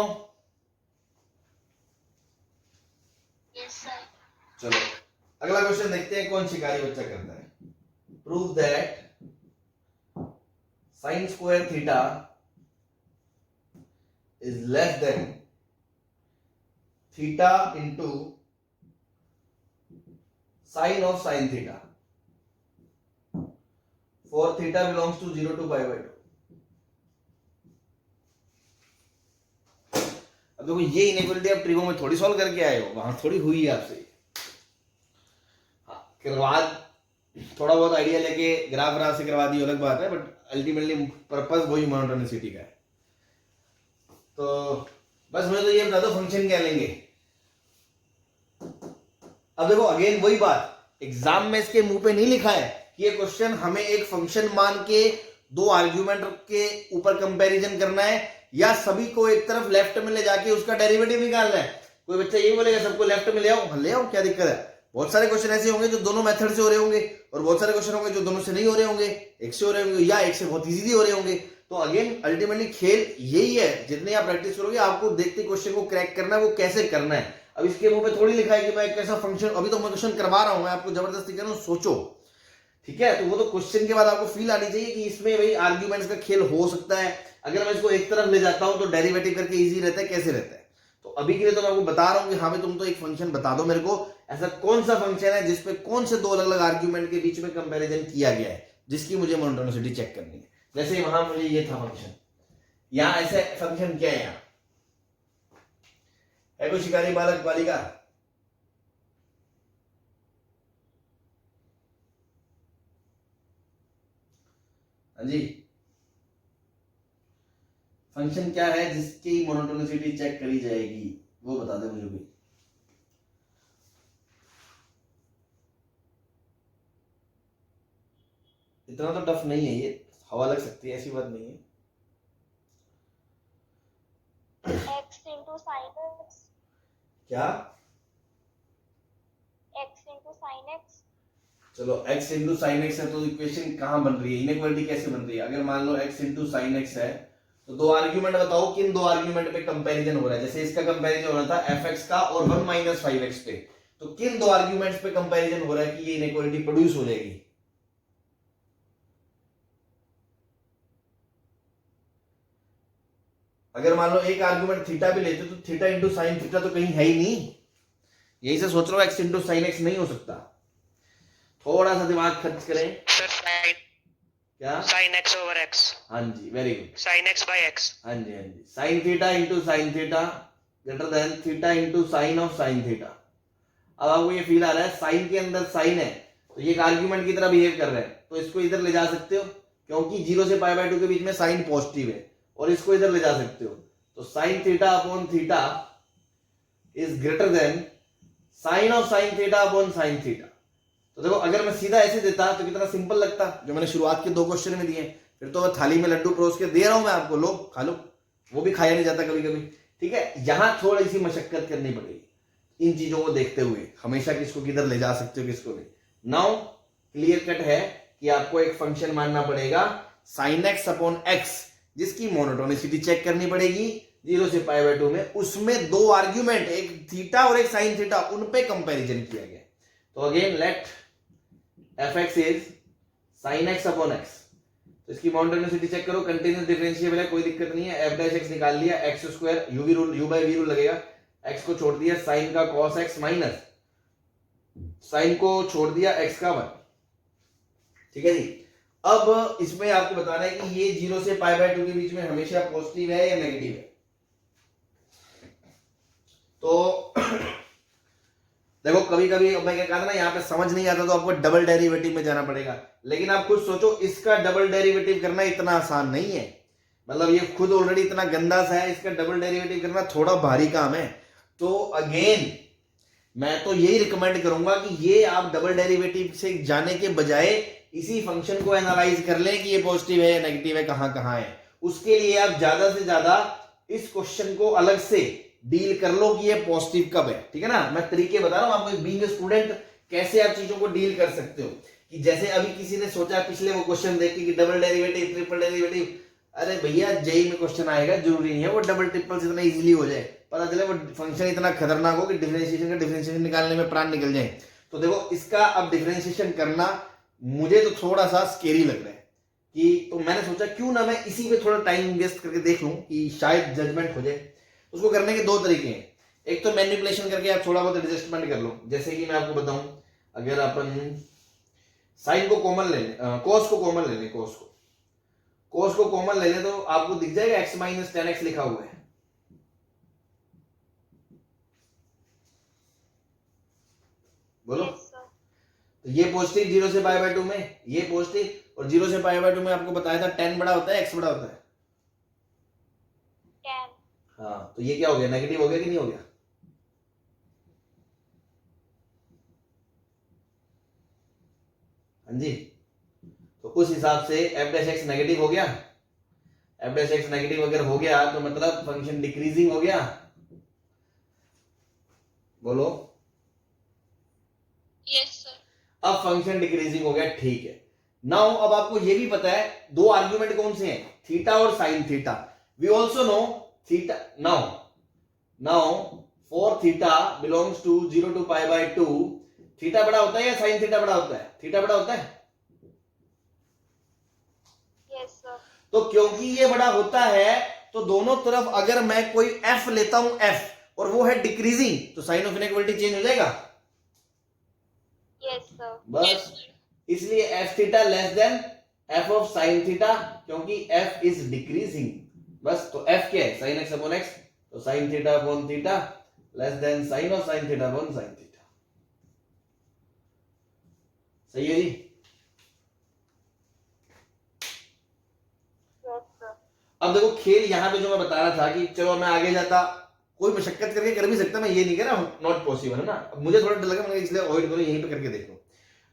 Yes, sir. चलो अगला क्वेश्चन देखते हैं, कौन शिकारी बच्चा करता है। Prove that sine square theta is less than theta into sine of sine theta for theta belongs to 0 to π/2। अब देखो, ये इनइक्वालिटी आप ट्रिगो में थोड़ी सॉल्व करके आए हो, वहां थोड़ी हुई है आपसे, करवा थोड़ा बहुत आइडिया लेके ग्राफ ग्राफ से करवा दी अलग बात है, बट अल्टीमेटली पर्पस वही मोनोटोनिसिटी का है। तो बस मुझे तो ये बता दो फंक्शन क्या लेंगे। अब देखो अगेन वही बात, एग्जाम में इसके मुंह पे नहीं लिखा है कि ये क्वेश्चन हमें एक फंक्शन मान के दो आर्ग्यूमेंट के ऊपर कंपैरिजन करना है या सभी को एक तरफ लेफ्ट में ले जाके उसका डेरिवेटिव निकालना है। कोई बच्चा ये बोलेगा सबको लेफ्ट में ले आओ, ले आओ, क्या दिक्कत है? बहुत सारे क्वेश्चन ऐसे होंगे जो दोनों मेथड से हो रहे होंगे और बहुत सारे क्वेश्चन होंगे जो दोनों से नहीं हो रहे होंगे, एक से हो रहे होंगे या एक से बहुत इजीली हो रहे होंगे। तो अगेन अल्टीमेटली खेल यही है, जितनी आप प्रैक्टिस करोगे आपको देखते क्वेश्चन को क्रैक करना है, वो कैसे करना है। अब इसके मुंह पे थोड़ी लिखा है कि मैं एक ऐसा फंक्शन, अभी तो मैं क्वेश्चन करवा रहा हूं, मैं आपको जबरदस्ती कर रहा हूं, सोचो, ठीक है? तो वो तो क्वेश्चन के बाद आपको फील आनी चाहिए कि इसमें भाई आर्ग्यूमेंट्स का खेल हो सकता है। अगर मैं इसको एक तरफ ले जाता हूं तो डेरिवेटिव करके इजी रहता है, कैसे रहता है। तो अभी के लिए तो मैं आपको बता रहा हूं कि हाँ भाई तुम तो एक फंक्शन बता दो मेरे को, ऐसा कौन सा फंक्शन है जिसपे कौन से दो अलग अलग आर्ग्यूमेंट के बीच में कंपैरिजन किया गया है, जिसकी मुझे मोनोटोनिसिटी चेक करनी है। जैसे वहां मुझे ये था फंक्शन, यहां ऐसे फंक्शन क्या है, यहाँ है कोई शिकारी बालक बालिका? हाँ जी, फंक्शन क्या है जिसकी मोनोटोनिसिटी चेक करी जाएगी, वो बता दे मुझे भी। इतना तो टफ नहीं है, ये हवा लग सकती है, ऐसी बात नहीं है। X into sin x. क्या? X into sin x. चलो x इंटू साइन एक्स है, तो इक्वेशन कहां बन रही है, इनइक्वालिटी कैसे बन रही है? अगर मान लो x इंटू साइन एक्स है तो दो आर्ग्यूमेंट बताओ, किन दो आर्ग्यूमेंट पे कंपैरिजन हो रहा है? जैसे इसका कंपैरिजन हो रहा था fx का और 1 माइनस 5x पे, तो किन दो आर्ग्यूमेंट्स पे कंपैरिजन हो रहा है कि ये इनइक्वालिटी प्रोड्यूस हो जाएगी? अगर मान लो एक आर्ग्यूमेंट थीटा भी लेते तो थीटा इंटू साइन थीटा तो कहीं है ही नहीं, यही से सोच रहा हूं x इंटू साइन एक्स नहीं हो सकता। थोड़ा सा दिमाग खर्च करें। सर साइन, क्या? साइन x over x, हाँ जी, very good, sine x by x। हाँ जी, हाँ जी, sine theta into sine theta greater than theta into sine of sine theta. अब आपको ये फील आ रहा है साइन के अंदर साइन है, तो तो ये एक आर्ग्यूमेंट की तरह बिहेव कर रहा है, तो इसको इधर ले जा सकते हो क्योंकि 0 से पाई बाय 2 के बीच में साइन पॉजिटिव है, और इसको इधर ले जा सकते हो, तो sine theta upon theta is greater than sine of sine theta upon sine theta. तो देखो अगर मैं सीधा ऐसे देता तो कितना सिंपल लगता, जो मैंने शुरुआत के 2 क्वेश्चन में दिए। फिर तो मैं थाली में लड्डू परोस के दे रहा हूं मैं आपको, लो खा लो, वो भी खाया नहीं जाता कभी कभी, ठीक है। यहां थोड़ी सी मशक्कत करनी पड़ेगी इन चीजों को देखते हुए, हमेशा किसको किधर ले जा सकते हो किसको नहीं। नाउ क्लियर कट है कि आपको एक फंक्शन मानना पड़ेगा साइन एक्स अपॉन एक्स, जिसकी मोनोटोनिसिटी चेक करनी पड़ेगी 0 से पाई बाय 2 में, उसमें 2 आर्ग्यूमेंट, एक थीटा और एक साइन थीटा, उन पे कंपैरिजन किया गया। तो again let F x is sine x upon x, तो इसकी मोनोटोनिसिटी चेक करो, कंटीन्यूअस डिफरेंशिएबल है, कोई दिक्कत नहीं है। एफ डैश एक्स निकाल लिया, x square UV rule, u by v rule लगेगा, एक्स को छोड़ दिया साइन का कॉस एक्स माइनस साइन को छोड़ दिया एक्स का 1, ठीक है जी। अब इसमें आपको बताना है कि ये 0 से पाई बाय 2 के बीच में हमेशा पॉजिटिव है या नेगेटिव है। तो देखो कभी कभी मैं क्या कहता ना, यहाँ पे समझ नहीं आता तो आपको डबल डेरिवेटिव में जाना पड़ेगा, लेकिन आप खुद सोचो इसका डबल डेरिवेटिव करना इतना आसान नहीं है, मतलब ये खुद ऑलरेडी इतना गंदा सा है, इसका डबल डेरिवेटिव करना थोड़ा भारी काम है। तो अगेन मैं तो यही रिकमेंड करूंगा कि ये आप डबल डेरिवेटिव से जाने के बजाय इसी फंक्शन को एनालाइज कर लें कि ये पॉजिटिव है या नेगेटिव है, कहां कहां है। उसके लिए आप ज्यादा से ज्यादा इस क्वेश्चन को अलग से डील कर लो कि ये पॉजिटिव कब है, ठीक है ना। मैं तरीके बता रहा हूं आपको, बीइंग ए स्टूडेंट कैसे आप चीजों को डील कर सकते हो। कि जैसे अभी किसी ने सोचा पिछले वो क्वेश्चन देख के कि डबल डेरिवेटिव ट्रिपल डेरिवेटिव, अरे भैया जेई में क्वेश्चन आएगा, जरूरी नहीं है वो डबल ट्रिपल से इतना इजीली हो जाए, पता चले वो फंक्शन इतना खतरनाक हो कि डिफरेंशिएशन निकालने में प्राण निकल जाए। तो देखो इसका अब डिफरेंशिएशन करना मुझे तो थोड़ा सा स्केरी लग रहा है कि, तो मैंने सोचा क्यों ना मैं इसी में थोड़ा टाइम इन्वेस्ट करके देख लूं कि शायद जजमेंट हो जाए। उसको करने के 2 तरीके हैं, एक तो मैनिपुलेशन करके आप थोड़ा बहुत एडजस्टमेंट कर लो, जैसे कि मैं आपको बताऊं, अगर अपन साइन को कॉमन ले लें, कोस को कॉमन ले लें, कोस को कॉमन ले लें तो आपको दिख जाएगा x माइनस 10x लिखा हुआ है, बोलो। तो ये पॉजिटिव 0 से पाई बाय 2 में, ये पॉजिटिव, और 0 से पाई बाय 2 में आपको बताया था 10 बड़ा होता है x बड़ा होता है, 10। हाँ, तो ये क्या हो गया, नेगेटिव हो गया कि नहीं हो गया। हाँ जी, तो उस हिसाब से एफ डैश एक्स नेगेटिव हो गया, एफ डैश एक्स नेगेटिव अगर हो गया तो मतलब फंक्शन डिक्रीजिंग हो गया, बोलो। Yes sir. अब फंक्शन डिक्रीजिंग हो गया, ठीक है। नाउ अब आपको ये भी पता है 2 आर्ग्यूमेंट कौन से हैं, थीटा और sine theta. We also know theta, now for theta belongs to 0 to pi by 2, theta बड़ा होता है या साइन थीटा बड़ा होता है, थीटा बड़ा होता है। Yes sir. तो क्योंकि ये बड़ा होता है तो दोनों तरफ अगर मैं कोई एफ लेता हूं, एफ, और वो है डिक्रीजिंग, तो साइन ऑफ इनइक्वालिटी चेंज हो जाएगा। Yes sir. बस इसलिए f theta less than f of sine theta, क्योंकि एफ इज डिक्रीजिंग। बस तो एफ क्या है, साइन एक्स अपॉन एक्स, तो sine theta upon theta less than sine of sine theta upon sine theta. सही है जी। अब देखो खेल यहां पे जो मैं बता रहा था कि चलो मैं आगे जाता, कोई मशक्कत करके कर भी सकता, मैं ये नहीं कह रहा हूं नॉट पॉसिबल है ना, मुझे थोड़ा डर लगा, मैंने इसलिए अवॉइड करो, यहीं पे करके देखो।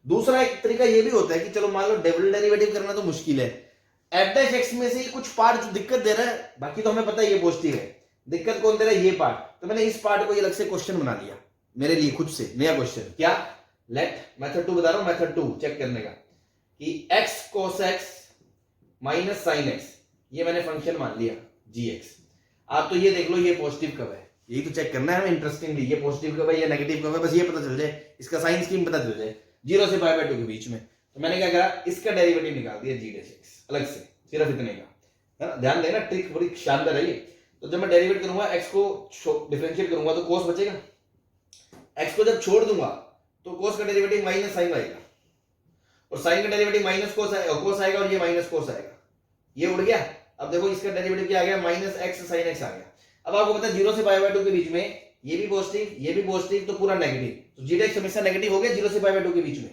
दूसरा एक तरीका ये भी होता है कि चलो मान लो डबल डेरिवेटिव करना तो मुश्किल है, एफ डैश एक्स में से कुछ पार्ट जो दिक्कत दे रहा है, बाकी तो हमें पता है ये पॉजिटिव है, दिक्कत कौन दे रहा है, ये पार्ट। तो मैंने इस पार्ट को ये अलग से क्वेश्चन बना लिया मेरे लिए खुद से, नया क्वेश्चन। क्या, लेट मेथड 2 बता रहा हूं, मेथड 2 चेक करने का कि x cos x minus sine x, ये मैंने फंक्शन मान लिया gx। आप तो ये देख लो ये पॉजिटिव कब है, यही तो चेक करना है हमें इंटरेस्टिंगली, ये पॉजिटिव कब है या नेगेटिव कब है, बस ये पता चल जाए, इसका साइन स्कीम पता चल जाए 0 से पाई बाय 2 के बीच में। तो मैंने क्या करा, इसका डेरिवेटिव निकाल दिया g डैश x अलग से, सिर्फ इतने का, है ना। ध्यान देना, ट्रिक बड़ी शानदार है ये। तो जब मैं डेरिवेट करूंगा, x को डिफरेंशिएट करूंगा तो cos बचेगा, x को जब छोड़ दूंगा तो cos का डेरिवेटिव माइनस साइन आएगा, और साइन का डेरिवेटिव माइनस cos आएगा, और ये माइनस cos आएगा, ये उड़ गया। अब देखो इसका डेरिवेटिव क्या आ गया, माइनस एक्स साइन एक्स आ गया। अब आपको पता है 0 से पाई बाय 2 के बीच में ये भी पॉजिटिव, ये भी पॉजिटिव, तो पूरा नेगेटिव, तो जी डैश हमेशा नेगेटिव हो गया 0 से पाई बाय 2 के बीच में।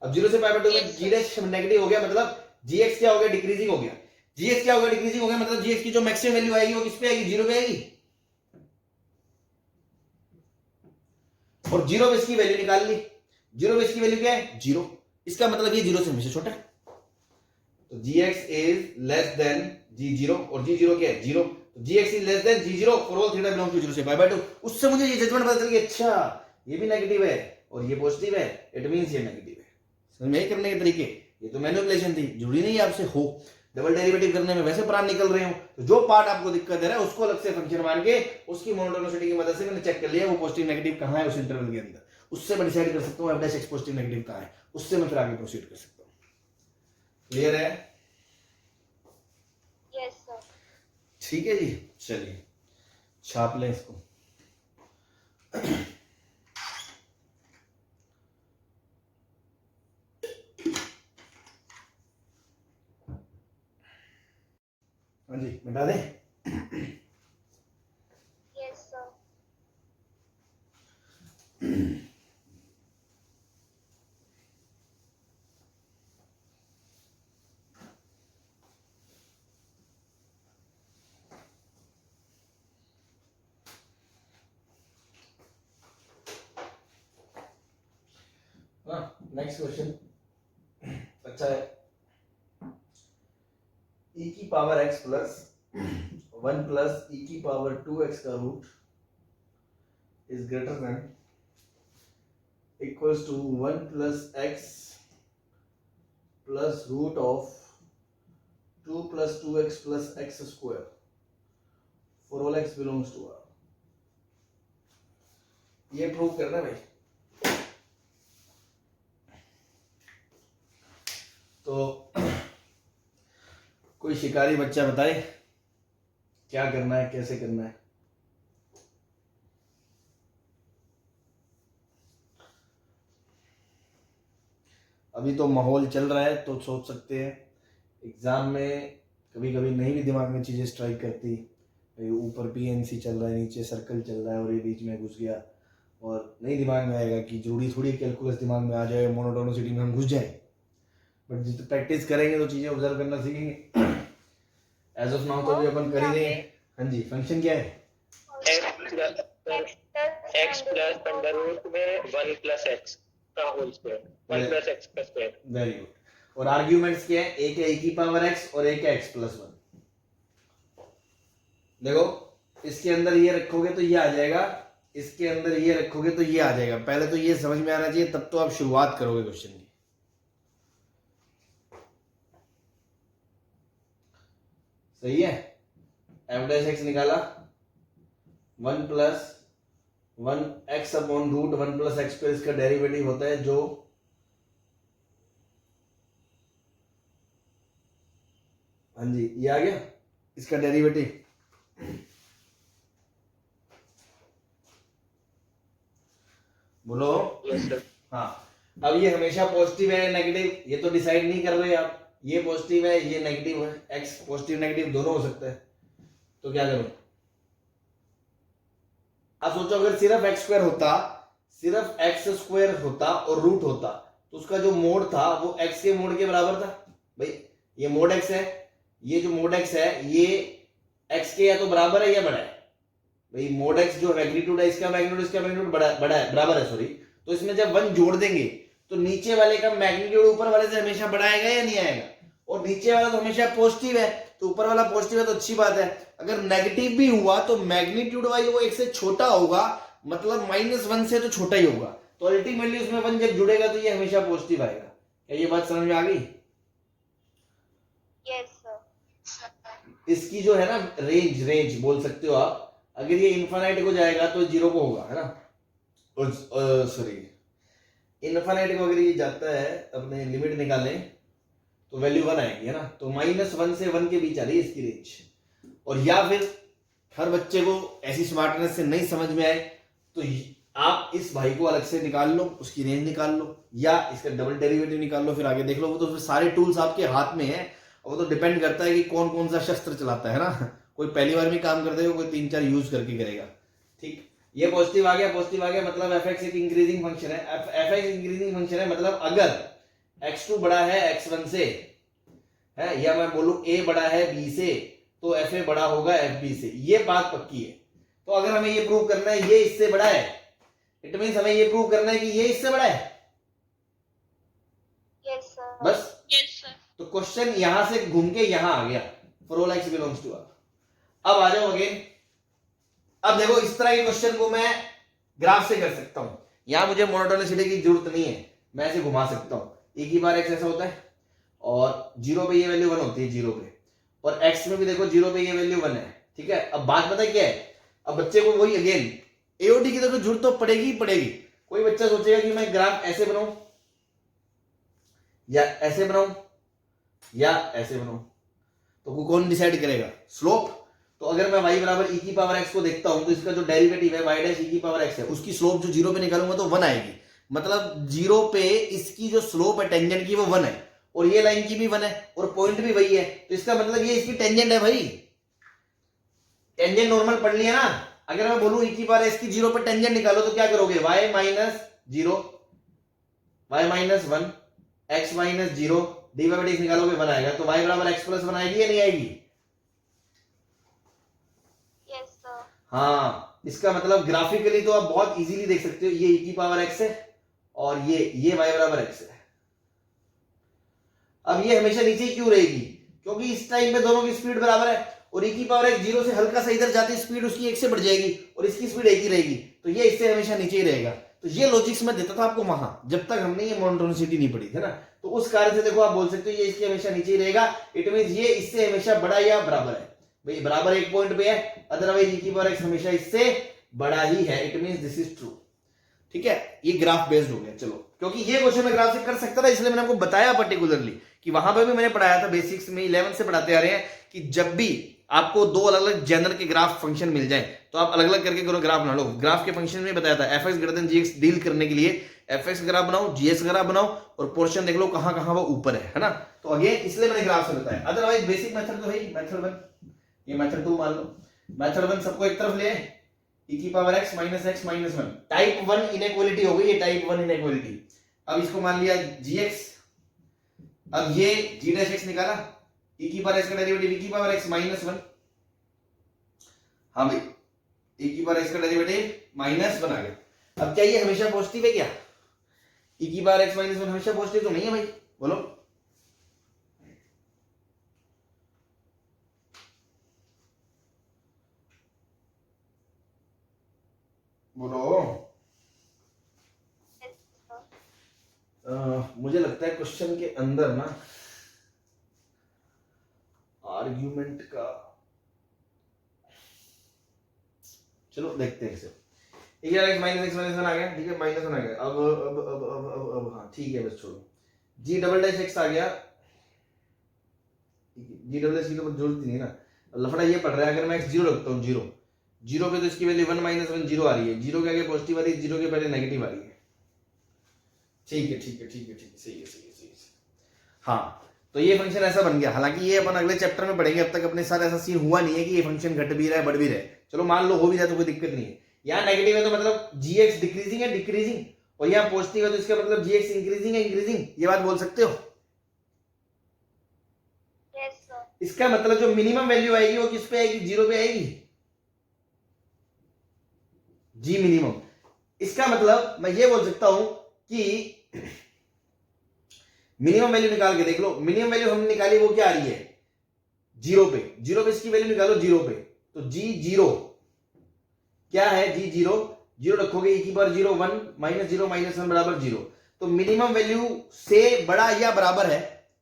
अब 0 से पाई बाय 2 में जी डैश नेगेटिव हो गया, मतलब gx क्या हो गया, डिक्रीजिंग हो गया। gx क्या हो गया, डिक्रीजिंग हो गया, मतलब gx की जो मैक्सिमम वैल्यू आएगी वो किस पे आएगी, 0 पे आएगी। और 0 पे इसकी वैल्यू निकाल ली, 0 पे इसकी वैल्यू क्या है, 0। इसका मतलब ये 0 से हमेशा छोटा है, तो gx is less than g0, और g0 क्या है, 0। तो gx is less than g0 for all theta belongs to 0 से पाई बाय 2। उससे मुझे ये जजमेंट पता चल गया, अच्छा ये भी नेगेटिव है और ये पॉजिटिव है, इट मींस ये नेगेटिव है। समझ में करने के तरीके, ये तो मैनिपुलेशन थी, जरूरी नहीं आपसे हो। डबल डेरिवेटिव करने में वैसे प्राण निकल रहे हो, तो जो पार्ट आपको दिक्कत है उसको अलग से फंक्शन मान के उसकी मोनोटोनिसिटी की मदद से मैंने चेक कर लिया वो पॉजिटिव नेगेटिव कहां है उस इंटरवल के अंदर, उससे मैं डिसाइड कर सकता हूं f' x पॉजिटिव नेगेटिव कहां है, उससे मैं फिर आगे प्रोसीड कर सकता हूं। क्लियर है? Yes sir. ठीक है जी, चलिए छाप लें इसको। हाँ जी, मिटा दें। Yes sir. नेक्स्ट क्वेश्चन अच्छा है। e की power x plus 1 plus e की पावर 2x का root is greater than equals to 1 plus x plus root of 2 plus 2x plus x square for all x belongs to R। ये prove करना भाई। तो कोई शिकारी बच्चा बताए क्या करना है, कैसे करना है। अभी तो माहौल चल रहा है तो सोच सकते हैं, एग्जाम में कभी कभी नहीं भी दिमाग में चीजें स्ट्राइक करती, ऊपर पीएनसी चल रहा है, नीचे सर्कल चल रहा है और ये बीच में घुस गया, और नहीं दिमाग में आएगा कि जरूरी थोड़ी कैलकुलस दिमाग में आ जाए, मोनोटोनिसिटी में हम घुस जाए। बट जितना प्रैक्टिस करेंगे तो चीजें ऑब्जर्व करना सीखेंगे। एज ऑफ नाउ तो अभी अपन कर ही रहे हैं। हाँ जी, फंक्शन क्या है, x प्लस अंडर रूट में 1 प्लस x का होल स्क्वायर, 1 प्लस x का स्क्वायर। Very good. और आर्ग्यूमेंट्स क्या है, एक है e की पावर x और एक है x प्लस 1। देखो इसके अंदर ये रखोगे तो ये आ जाएगा, इसके अंदर ये रखोगे तो ये आ जाएगा। पहले तो ये समझ में आना चाहिए, तब तो आप शुरुआत करोगे क्वेश्चन की। सही है, f' निकाला, 1 plus 1 x upon root 1 plus x square, इसका डेरिवेटिव होता है जो हाँ जी ये आ गया इसका डेरिवेटिव। बोलो। Yes sir. हाँ, अब ये हमेशा पॉजिटिव है नेगेटिव ये तो डिसाइड नहीं कर रहे आप, ये पॉजिटिव है ये नेगेटिव है, x पॉजिटिव नेगेटिव दोनों हो सकता है, तो क्या करूं। आप सोचो अगर सिर्फ x स्क्वायर होता, सिर्फ x स्क्वायर होता और रूट होता तो उसका जो मोड था वो x के मोड के बराबर था। भाई ये मोड x है, ये जो मोड x है ये x के या तो बराबर है या बड़ा है। भाई मोड x जो मैग्नीट्यूड है इसका मैग्नीट्यूड बड़ा है, बराबर है सॉरी। तो इसमें जब 1 जोड़ देंगे तो नीचे वाले का मैग्नीट्यूड ऊपर वाले से हमेशा बड़ा आएगा या नहीं आएगा, और नीचे वाला तो हमेशा पॉजिटिव है तो ऊपर वाला पॉजिटिव है तो अच्छी बात है। अगर नेगेटिव भी हुआ तो मैग्नीट्यूड वाइज वो 1 से छोटा होगा, मतलब -1 से तो छोटा ही होगा, तो अल्टीमेटली उसमें 1 जब जुड़ेगा तो ये हमेशा पॉजिटिव आएगा। क्या ये बात समझ में आ गई? Yes sir. इसकी जो है ना रेंज बोल सकते हो आप, अगर ये इनफाइनाइट को जाएगा तो 0 को होगा, है ना, और सॉरी इनफाइनाइट को अगर ये जाता है, अपने लिमिट निकालें तो वैल्यू 1 आएगी, है ना, तो -1 से 1 के बीच आ रही है इसकी रेंज। और या फिर हर बच्चे को ऐसी स्मार्टनेस से नहीं समझ में आए तो आप इस भाई को अलग से निकाल लो, उसकी रेंज निकाल लो, या इसका डबल डेरिवेटिव निकाल लो, फिर आगे देख लो। वो तो फिर सारे टूल्स आपके हाथ में है, और वो तो डिपेंड करता है कि कौन कौन सा शस्त्र चलाता है ना। कोई पहली बार में काम कर देगा, कोई 3-4 यूज करके करेगा। ठीक, ये पॉजिटिव आ गया मतलब fx एक इंक्रीजिंग फंक्शन है। fx इंक्रीजिंग फंक्शन है मतलब अगर x2 बड़ा है x1 से है, या मैं बोलूं a बड़ा है b से, तो fa बड़ा होगा fb से, ये बात पक्की है। तो अगर हमें ये प्रूव करना है ये इससे बड़ा है, इट मींस हमें ये प्रूव करना है कि ये इससे बड़ा है, Yes, sir. बस। Yes, sir. तो क्वेश्चन यहां से घूम के यहां आ गया, for all x belongs to R। अब आ जाओ अगेन, अब देखो इस तरह के क्वेश्चन को मैं ग्राफ से कर सकता हूं, यहां मुझे मोनोटोनिसिटी की जरूरत नहीं है, मैं ऐसे घुमा सकता हूं। एक ही बार x ऐसा होता है और 0 पे ये वैल्यू 1 होती है 0 पे, और x में भी देखो 0 पे ये वैल्यू 1 है, ठीक है। अब बात पता है क्या है, अब बच्चे को वही अगेन एओडी की तो जरूरत तो पड़ेगी ही पड़ेगी। कोई बच्चा सोचेगा कि मैं ग्राफ ऐसे बनाऊं या ऐसे बनाऊं या ऐसे बनाऊं, तो कौन डिसाइड करेगा? स्लोप। तो अगर मैं y बराबर e की पावर x को देखता हूं तो इसका जो डेरिवेटिव है y डैश e की पावर x है, उसकी स्लोप जो 0 पे निकालूंगा तो 1 आएगी, मतलब 0 पे इसकी जो स्लोप है टेंजेंट की वो 1 है, और ये लाइन की भी 1 है और पॉइंट भी वही है, तो इसका मतलब ये इसकी टेंजेंट है भाई। टेंजेंट नॉर्मल पढ़ लिया ना। अगर मैं बोलूं e की पावर x की 0 पे टेंजेंट निकालो तो क्या करोगे? y minus 0, y minus 1, x minus 0, dy by dx निकालोगे 1 आएगा, तो y बराबर x प्लस 1 आएगी या नहीं आएगी? Yes, sir. हाँ, इसका मतलब ग्राफिकली तो आप बहुत इजीली देख सकते हो, ये e की पावर x है और ये y बराबर x है। अब ये हमेशा नीचे क्यों रहेगी? क्योंकि इस टाइम पे दोनों की स्पीड बराबर है, और e की पावर x 0 से हल्का सा इधर जाती स्पीड उसकी 1 से बढ़ जाएगी और इसकी स्पीड 1 ही रहेगी, तो ये इससे हमेशा नीचे ही रहेगा। तो ये लॉजिक्स मैं देता था आपको वहां, जब तक हमने ये मोनोटोनिसिटी नहीं पढ़ी थी ना, तो उस कारण से देखो आप बोल सकते हो ये इसके हमेशा नीचे ही रहेगा, इट मींस ये इससे हमेशा बड़ा या बराबर है। भाई बराबर एक पॉइंट पे है, अदरवाइज e की पावर x हमेशा इससे बड़ा ही है, it means this is true. ठीक है, ये ग्राफ बेस्ड हो गया। चलो, क्योंकि ये क्वेश्चन मैं ग्राफ से कर सकता था इसलिए मैंने आपको बताया पर्टिकुलरली, कि वहां पे भी मैंने पढ़ाया था बेसिक्स में, 11 से पढ़ाते आ रहे हैं कि जब भी आपको दो अलग अलग जेनर के ग्राफ फंक्शन मिल जाए तो आप अलग अलग करके करो ग्राफ बना लो। ग्राफ के फंक्शन में बताया था fx greater than gx deal करने के लिए fx ग्राफ बनाओ, gx ग्राफ बनाओ, और पोर्शन देख लो कहां कहां वो ऊपर है ना। तो अगेन इसलिए मैंने ग्राफ से बताया, अदरवाइज बेसिक मेथड तो है ही, मेथड 1, ये मेथड 2 मान लो। मेथड 1 सबको एक तरफ ले आए, e की power x minus x minus 1, type 1 inequality हो गई, ये टाइप 1 इनइक्वालिटी। अब इसको मान लिया gx, अब ये g डैश x निकाला, e की पावर x का डेरिवेटिव e की पावर x माइनस 1, हाँ भाई e की पावर x का डेरिवेटिव माइनस 1 आ गया। अब क्या ये हमेशा पॉजिटिव है क्या? e की पावर x माइनस 1 हमेशा पॉजिटिव तो नहीं है भाई, बोलो। बोलो। Yes, sir. मुझे लगता है क्वेश्चन के अंदर ना आर्ग्यूमेंट का, चलो देखते हैं इसे। x माइनस x माइनस 1 आ गया, ठीक है, माइनस 1 आ गया। अब हाँ ठीक है, बस छोड़ो। g डबल डैश x आ गया, g डबल डैश की तो जरूरत नहीं है ना, लफड़ा ये पड़ रहा है। अगर मैं x 0 रखता हूँ, 0 पे तो इसकी वैल्यू 1 माइनस 1 0 आ रही है, 0 के आगे पॉजिटिव आ रही है, 0 के पहले नेगेटिव आ रही है। ठीक है, सही है। हाँ, तो ये फंक्शन ऐसा बन गया। हालांकि ये अपन अगले चैप्टर में पढ़ेंगे, अब तक अपने साथ ऐसा सीन हुआ नहीं है कि ये फंक्शन घट भी रहा है बढ़ भी रहा है। चलो मान लो हो भी जाए तो कोई दिक्कत नहीं है। यहाँ नेगेटिव है तो मतलब gx डिक्रीजिंग है डिक्रीजिंग, और यहाँ पॉजिटिव है तो इसका मतलब gx इंक्रीजिंग है इंक्रीजिंग, ये बात बोल सकते हो। Yes, sir. इसका मतलब जो मिनिमम वैल्यू आएगी वो किस पे आएगी? 0 पे आएगी, g मिनिमम। इसका मतलब मैं ये बोल सकता हूं कि मिनिमम वैल्यू निकाल के देख लो। मिनिमम वैल्यू हमने निकाली वो क्या आ रही है? 0 पे। 0 पे इसकी वैल्यू निकालो 0 पे, तो g0 क्या है? g0 0 रखोगे, e की पावर 0 1 माइनस 0 माइनस 1 बराबर 0। तो मिनिमम वैल्यू से बड़ा या बराबर है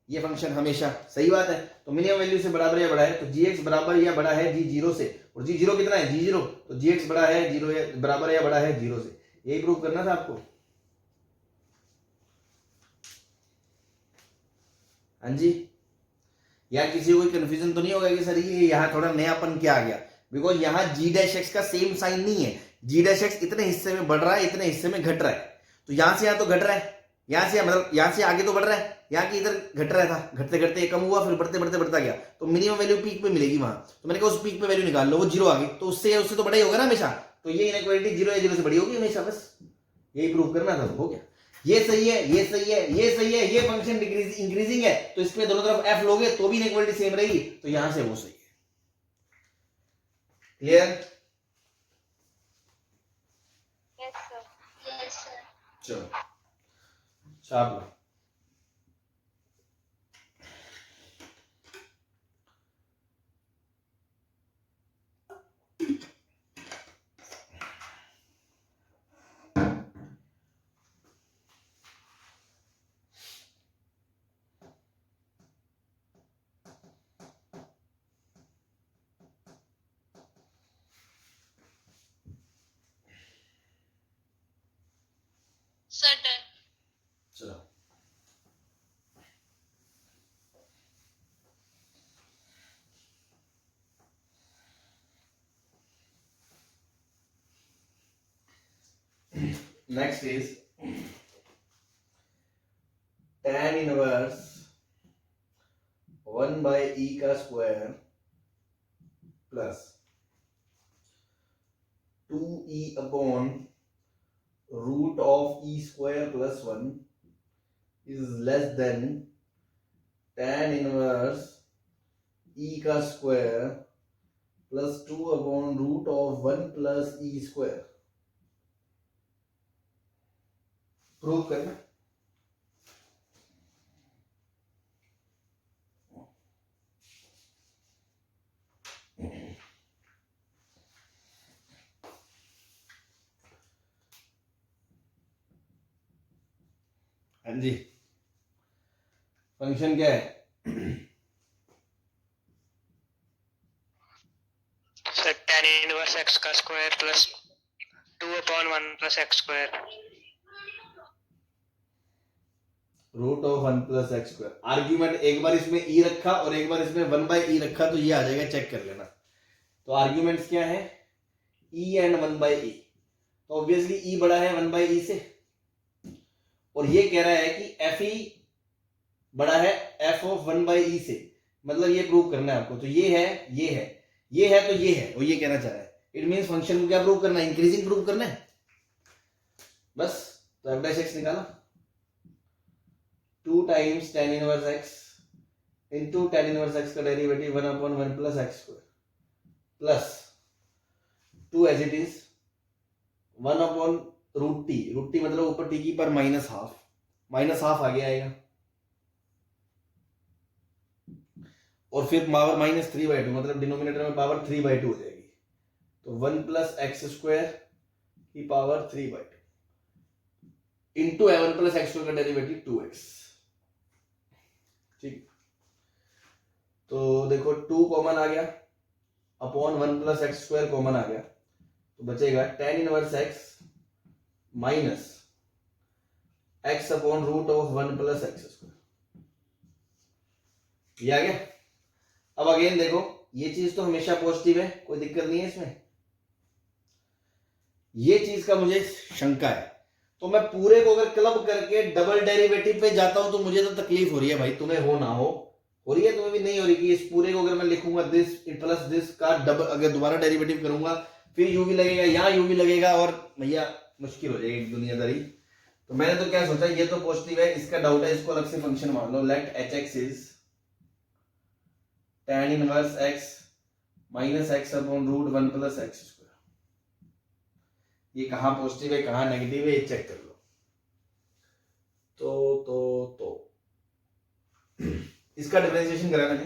ये फंक्शन हमेशा, सही बात है। तो मिनिमम वैल्यू से बराबर या बड़ा है, तो gx बराबर या बड़ा है g0 से, और g0 कितना है? g0, तो gx बड़ा है 0 या बराबर या बड़ा है 0 से। यही प्रूव करना था आपको। हाँ जी, यार किसी को कोई कंफ्यूजन तो नहीं होगा कि सर ये यहाँ थोड़ा नयापन क्या आ गया? बिकॉज यहाँ g डैश x का सेम साइन नहीं है। g डैश x इतने हिस्से में बढ़ रहा है, इतने हिस्से में घट रहा है, तो यहाँ से यहाँ तो घट रहा है, यहाँ से मतलब यहाँ से आगे तो बढ़ रहा है, यहाँ की इधर घट रहा था, घटते घटते कम हुआ, फिर बढ़ते बढ़ते बढ़ता गया, तो मिनिमम वैल्यू पीक पे मिलेगी वहां। तो मैंने कहा उस पीक पे वैल्यू निकाल लो, वो 0 आ गई, तो उससे तो बड़ा ही होगा ना हमेशा। तो ये इनइक्वालिटी 0 या 0 से बड़ी होगी हमेशा, बस यही प्रूव करना था, तो हो गया। ये सही है, ये सही है, ये सही है, ये फंक्शन इंक्रीजिंग है, तो इसमें दोनों तरफ f लोगे तो भी इनइक्वालिटी सेम रहेगी, तो यहां से वो सही है। Clear? Yes, sir. Yes, sir. चलो छाप लो। Sir, done. चलो next is tan inverse 1 by e का square plus 2e upon root of e square plus 1 is less than tan inverse e का square plus 2 upon root of 1 plus e square. Prove करना। हाँ जी, function क्या है? Sir tan inverse x का square plus 2/1 plus x square. Root of 1 plus x square. Argument एक बार इसमें e रखा और एक बार इसमें 1 बाई e रखा तो ये आ जाएगा, चेक कर लेना। तो आर्ग्यूमेंट्स क्या है? e and 1 by e। तो ऑब्वियसली e बड़ा है 1 बाई e से, और ये कह रहा है कि f e बड़ा है f ऑफ 1 बाई e से, मतलब ये प्रूव करना है आपको। तो ये है, ये है, ये है, तो ये है, वो ये कहना चाह रहा है। इट मींस फंक्शन को क्या प्रूव करना है? इंक्रीजिंग प्रूव करना है बस। तो f डैश x निकाला, 2 times tan inverse x into tan inverse x का derivative 1/1 plus x square plus 2 as it is 1/√t। Root t मतलब ऊपर t की पर माइनस हाफ आगे आएगा, और फिर पावर -3/2 मतलब डिनोमिनेटर में पावर 3/2 हो जाएगी। तो 1 प्लस एक्स स्क्वायर की power 3/2 into 1 plus x square का डेरिवेटिव 2x। ठीक, तो देखो 2 कॉमन आ गया, upon 1 plus x square common आ गया, तो बचेगा tan inverse x minus x upon root of 1 plus x square. ये आ गया। अब अगेन देखो, ये चीज तो हमेशा पॉजिटिव है, कोई दिक्कत नहीं है इसमें। ये चीज का मुझे शंका है, तो मैं पूरे को अगर क्लब करके डबल डेरिवेटिव पे जाता हूं तो मुझे तो तकलीफ हो रही है भाई, तुम्हें हो ना हो रही है, तुम्हें भी नहीं हो रही कि इस पूरे को अगर मैं लिखूंगा दिस प्लस दिस का डबल, अगर दोबारा डेरिवेटिव करूंगा फिर यू भी लगेगा, यहां यू भी लगेगा, और भैया मुश्किल हो जाएगी दुनियादारी। तो मैंने तो क्या सोचा, ये तो पॉजिटिव है, इसका डाउट है, इसको अलग से फंक्शन मान लो। Let H x is tan inverse x minus X upon root 1 plus x square. ये कहां पॉजिटिव है कहां नेगेटिव है ये चेक कर लो। तो इसका डिफरेंशिएशन करा मैंने,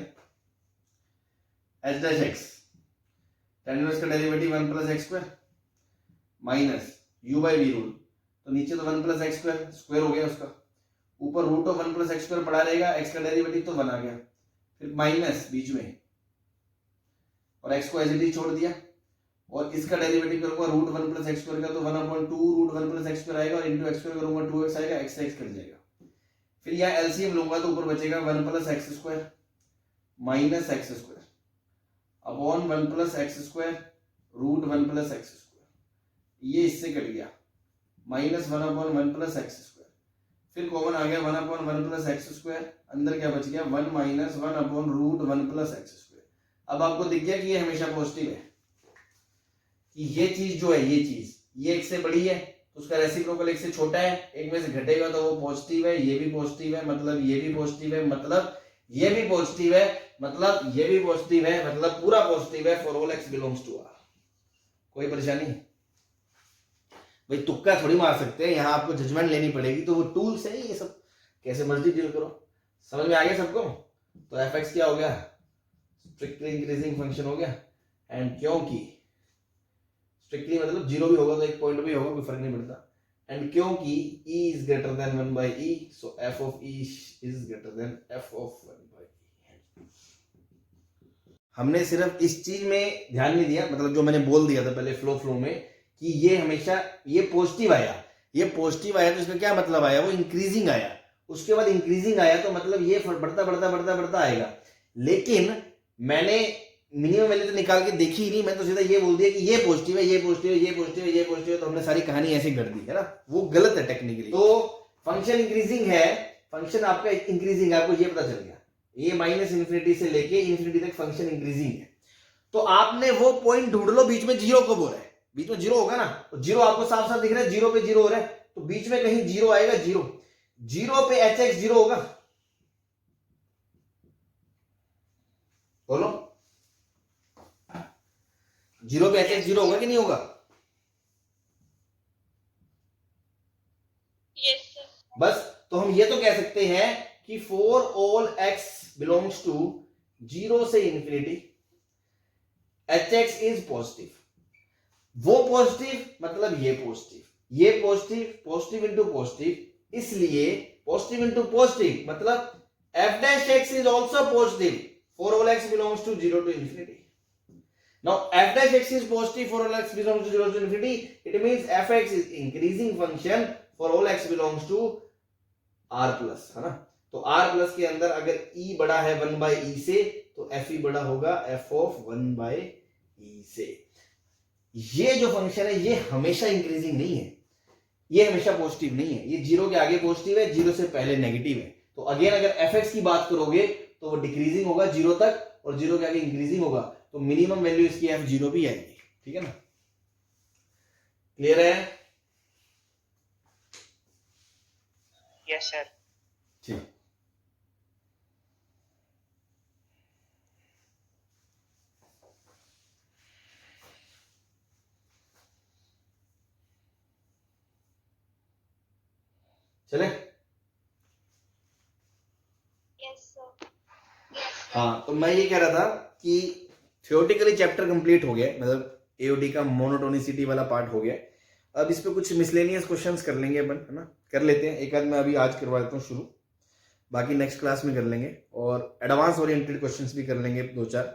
H dash X tan inverse का derivative 1 plus x square minus u by V rule, तो नीचे तो 1 प्लस एक्स स्क्वायर स्क्वायर हो गया उसका, ऊपर root of 1 plus x square पड़ा रहेगा, x का डेरिवेटिव तो 1 आ गया, फिर माइनस बीच में और x को एज इट इज छोड़ दिया, और इसका डेरिवेटिव करूंगा रूट 1 प्लस एक्स स्क्वायर का, तो 1/2 रूट 1 प्लस एक्स स्क्वायर आएगा, और इंटू एक्स स्क्वायर करूंगा 2x आएगा, x से x कट जाएगा। फिर यहाँ एलसीएम लूंगा तो ऊपर बचेगा 1 plus x square minus x square upon 1 plus x square root 1 plus x square, ये इससे कट गया, माइनस 1/1 प्लस एक्स स्क्वायर, फिर कॉमन आ गया 1/1 प्लस एक्स स्क्वायर, अंदर क्या बच गया 1 माइनस 1/√1 प्लस एक्स स्क्वायर। अब आपको दिख गया कि ये हमेशा पॉजिटिव है, कि ये चीज जो है, ये चीज ये x से बड़ी है तो उसका रेसिप्रोकल एक से छोटा है, एक में से घटेगा तो वो पॉजिटिव है, ये भी पॉजिटिव है, मतलब ये भी पॉजिटिव है, मतलब ये भी पॉजिटिव है, मतलब ये भी पॉजिटिव है, मतलब पूरा पॉजिटिव है for all x belongs to r। कोई परेशानी? भाई तुक्का थोड़ी मार सकते हैं, यहाँ आपको जजमेंट लेनी पड़ेगी, तो वो टूल्स है ये सब, कैसे मर्जी डील करो। समझ में आ गया सबको? तो fx क्या हो गया? स्ट्रिक्टली इंक्रीजिंग फंक्शन हो गया। एंड क्योंकि स्ट्रिक्टली मतलब जीरो भी होगा तो एक पॉइंट भी होगा, कोई फर्क नहीं पड़ता। एंड क्योंकि e is greater then 1 by e, so f of e is greater than f of 1 by e। हमने सिर्फ इस चीज में ध्यान नहीं दिया, मतलब जो मैंने बोल दिया था पहले फ्लो में, कि ये हमेशा ये पॉजिटिव आया, ये पॉजिटिव आया तो इसका क्या मतलब आया? वो इंक्रीजिंग आया। उसके बाद इंक्रीजिंग आया तो मतलब ये बढ़ता बढ़ता बढ़ता बढ़ता आएगा। लेकिन मैंने मिनिमम वैल्यू तो निकाल के देखी ही नहीं, मैं तो सीधा ये बोल दिया कि ये पॉजिटिव है, ये पॉजिटिव है, ये पॉजिटिव है, ये पॉजिटिव है, तो हमने सारी कहानी ऐसे कर दी है ना। वो गलत है टेक्निकली। तो फंक्शन इंक्रीजिंग है, फंक्शन आपका इंक्रीजिंग है, आपको ये पता चल गया, ये माइनस इन्फिनिटी से लेके इन्फिनिटी तक फंक्शन इंक्रीजिंग है। तो आपने वो पॉइंट ढूंढ लो बीच में जीरो कब हो रहा है, बीच में जीरो होगा ना, तो जीरो आपको साफ साफ दिख रहा है, जीरो पे जीरो हो रहा है, तो बीच में कहीं जीरो आएगा, जीरो, जीरो पे एच एक्स जीरो होगा, बोलो जीरो पे एच एक्स जीरो होगा कि नहीं होगा? Yes, sir. बस, तो हम ये तो कह सकते हैं कि for all x belongs to zero से infinity h x is positive. वो पॉजिटिव मतलब ये पॉजिटिव, ये पॉजिटिव, पॉजिटिव इंटू पॉजिटिव, इसलिए पॉजिटिव इंटू पॉजिटिव मतलब f dash x is also positive for all x belongs to 0 to infinity. Now f dash x is positive for all x belongs to 0 to infinity. It means fx is increasing function for all x belongs to r plus, है ना। तो r plus के अंदर अगर e बड़ा है 1 by e से, तो f e बड़ा होगा f of 1 by e से। ये जो फंक्शन है ये हमेशा इंक्रीजिंग नहीं है, ये हमेशा पॉजिटिव नहीं है, ये जीरो के आगे पॉजिटिव है, जीरो से पहले नेगेटिव है। तो अगेन अगर fx की बात करोगे तो वो डिक्रीजिंग होगा जीरो तक, और जीरो के आगे इंक्रीजिंग होगा, तो मिनिमम वैल्यू इसकी f0 भी आएगी। ठीक है ना, क्लियर है? Yes sir. ठीक, चले। Yes, sir. Yes, sir. हाँ, तो मैं ये कह रहा था कि थियोरेटिकली चैप्टर कंप्लीट हो गया, मतलब एओडी का मोनोटोनिसिटी वाला पार्ट हो गया। अब इस पे कुछ मिसलेनियस क्वेश्चंस कर लेंगे अपन, है ना, कर लेते हैं। एक आध मैं अभी आज करवा देता हूँ शुरू, बाकी नेक्स्ट क्लास में कर लेंगे। और एडवांस ओरिएंटेड क्वेश्चंस भी कर लेंगे, दो चार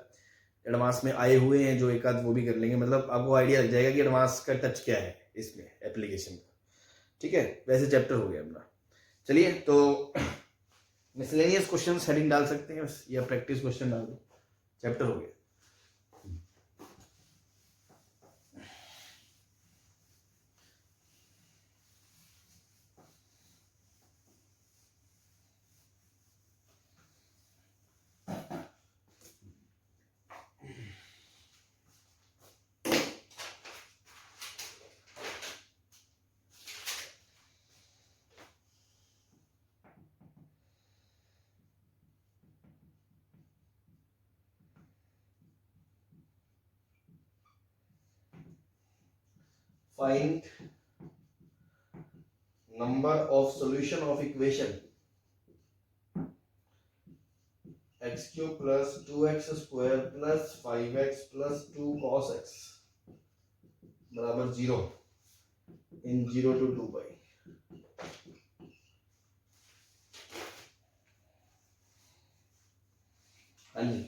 एडवांस में आए हुए हैं जो एक आध, वो भी कर लेंगे। मतलब आपको आइडिया लग जाएगा कि एडवांस का टच क्या है इसमें एप्लीकेशन का। ठीक है, वैसे चैप्टर हो गया अपना। चलिए, तो मिसलेनियस क्वेश्चंस हेडिंग डाल सकते हैं बस, या प्रैक्टिस क्वेश्चन डाल दो, चैप्टर हो गया। Find number of solution of equation x cube plus 2x square plus 5x plus 2 cos x बराबर 0 in 0 to 2 pi। हाँ जी,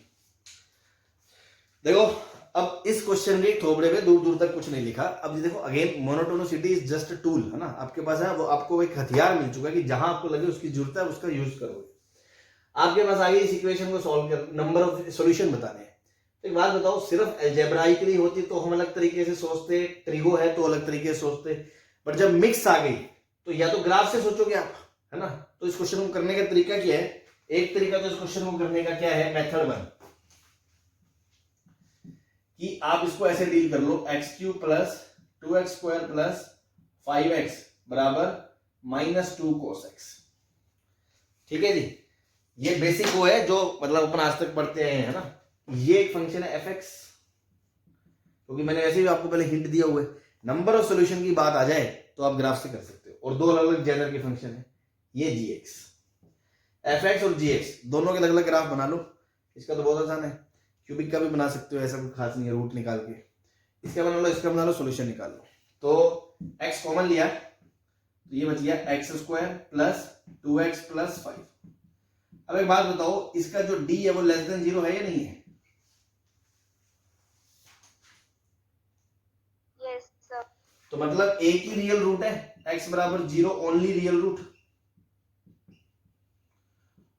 देखो अब इस क्वेश्चन के थोबड़े में दूर दूर तक कुछ नहीं लिखा। अब देखो again, monotonicity is just a tool, है ना, आपके पास है, वो आपको एक हथियार मिल चुका है कि जहां आपको लगे उसकी जरूरत है उसका यूज करोगे। आपके पास आगे इस इक्वेशन को सॉल्व कर, नंबर ऑफ सॉल्यूशन बताने हैं। तो एक बात बताओ, सिर्फ अलजेब्राइकली होती तो हम अलग तरीके से सोचते, ट्रिगो है तो अलग तरीके से सोचते, बट जब मिक्स आ गई तो या तो ग्राफ से सोचोगे आप, है ना। तो इस क्वेश्चन को करने का तरीका क्या है? एक तरीका तो इस क्वेश्चन को करने का क्या है, मेथड 1, कि आप इसको ऐसे डील कर लो, X cube plus 2x square plus 5x बराबर -2 cos x। ठीक है जी, ये बेसिक वो है जो मतलब अपन आज तक पढ़ते आए हैं, है ना। ये एक फंक्शन है fx, क्योंकि मैंने वैसे भी आपको पहले हिंट दिया हुआ है, नंबर ऑफ सॉल्यूशन की बात आ जाए तो आप ग्राफ से कर सकते हो। और दो अलग अलग जेनर के फंक्शन है, ये gx, fx और gx दोनों के अलग अलग ग्राफ बना लो। इसका तो बहुत आसान है, क्यूबिक का भी बना सकते हो, ऐसा कोई खास नहीं है, रूट निकाल के इसका बना लो, इसका बना लो, सॉल्यूशन निकाल लो। तो x कॉमन लिया तो ये बच गया x² प्लस 2x प्लस 5। अब एक बात बताओ, इसका जो d है वो लेस देन 0 है या नहीं है? Yes, sir. तो मतलब एक ही रियल रूट है, x बराबर 0 ओनली रियल रूट।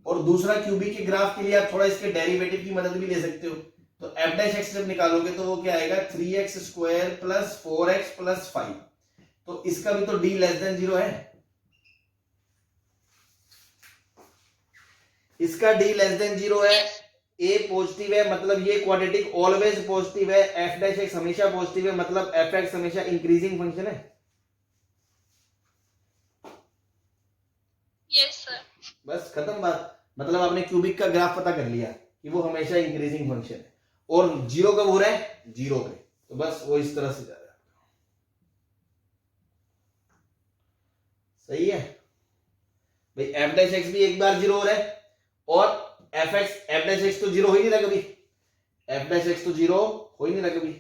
और दूसरा क्यूबिक के ग्राफ के लिए आप थोड़ा इसके डेरिवेटिव की मदद भी ले सकते हो। तो f' जब निकालोगे तो वो क्या आएगा, 3x² प्लस 4x प्लस 5। तो इसका भी तो d लेस देन 0 है, इसका d लेस देन 0 है, a पॉजिटिव है मतलब ये क्वाड्रेटिक ऑलवेज पॉजिटिव है, f' हमेशा पॉजिटिव है मतलब fx हमेशा इंक्रीजिंग फंक्शन है। Yes, sir. बस खत्म बात। मतलब आपने क्यूबिक का ग्राफ पता कर लिया कि वो हमेशा इंक्रीजिंग फंक्शन है, और 0 कब हो रहा है, 0 पे। तो बस वो इस तरह से जा रहा है। सही है भाई, f' भी एक बार 0 हो रहा है, और f' तो 0 हो ही नहीं रहा कभी, f' तो 0 हो ही नहीं रहा कभी,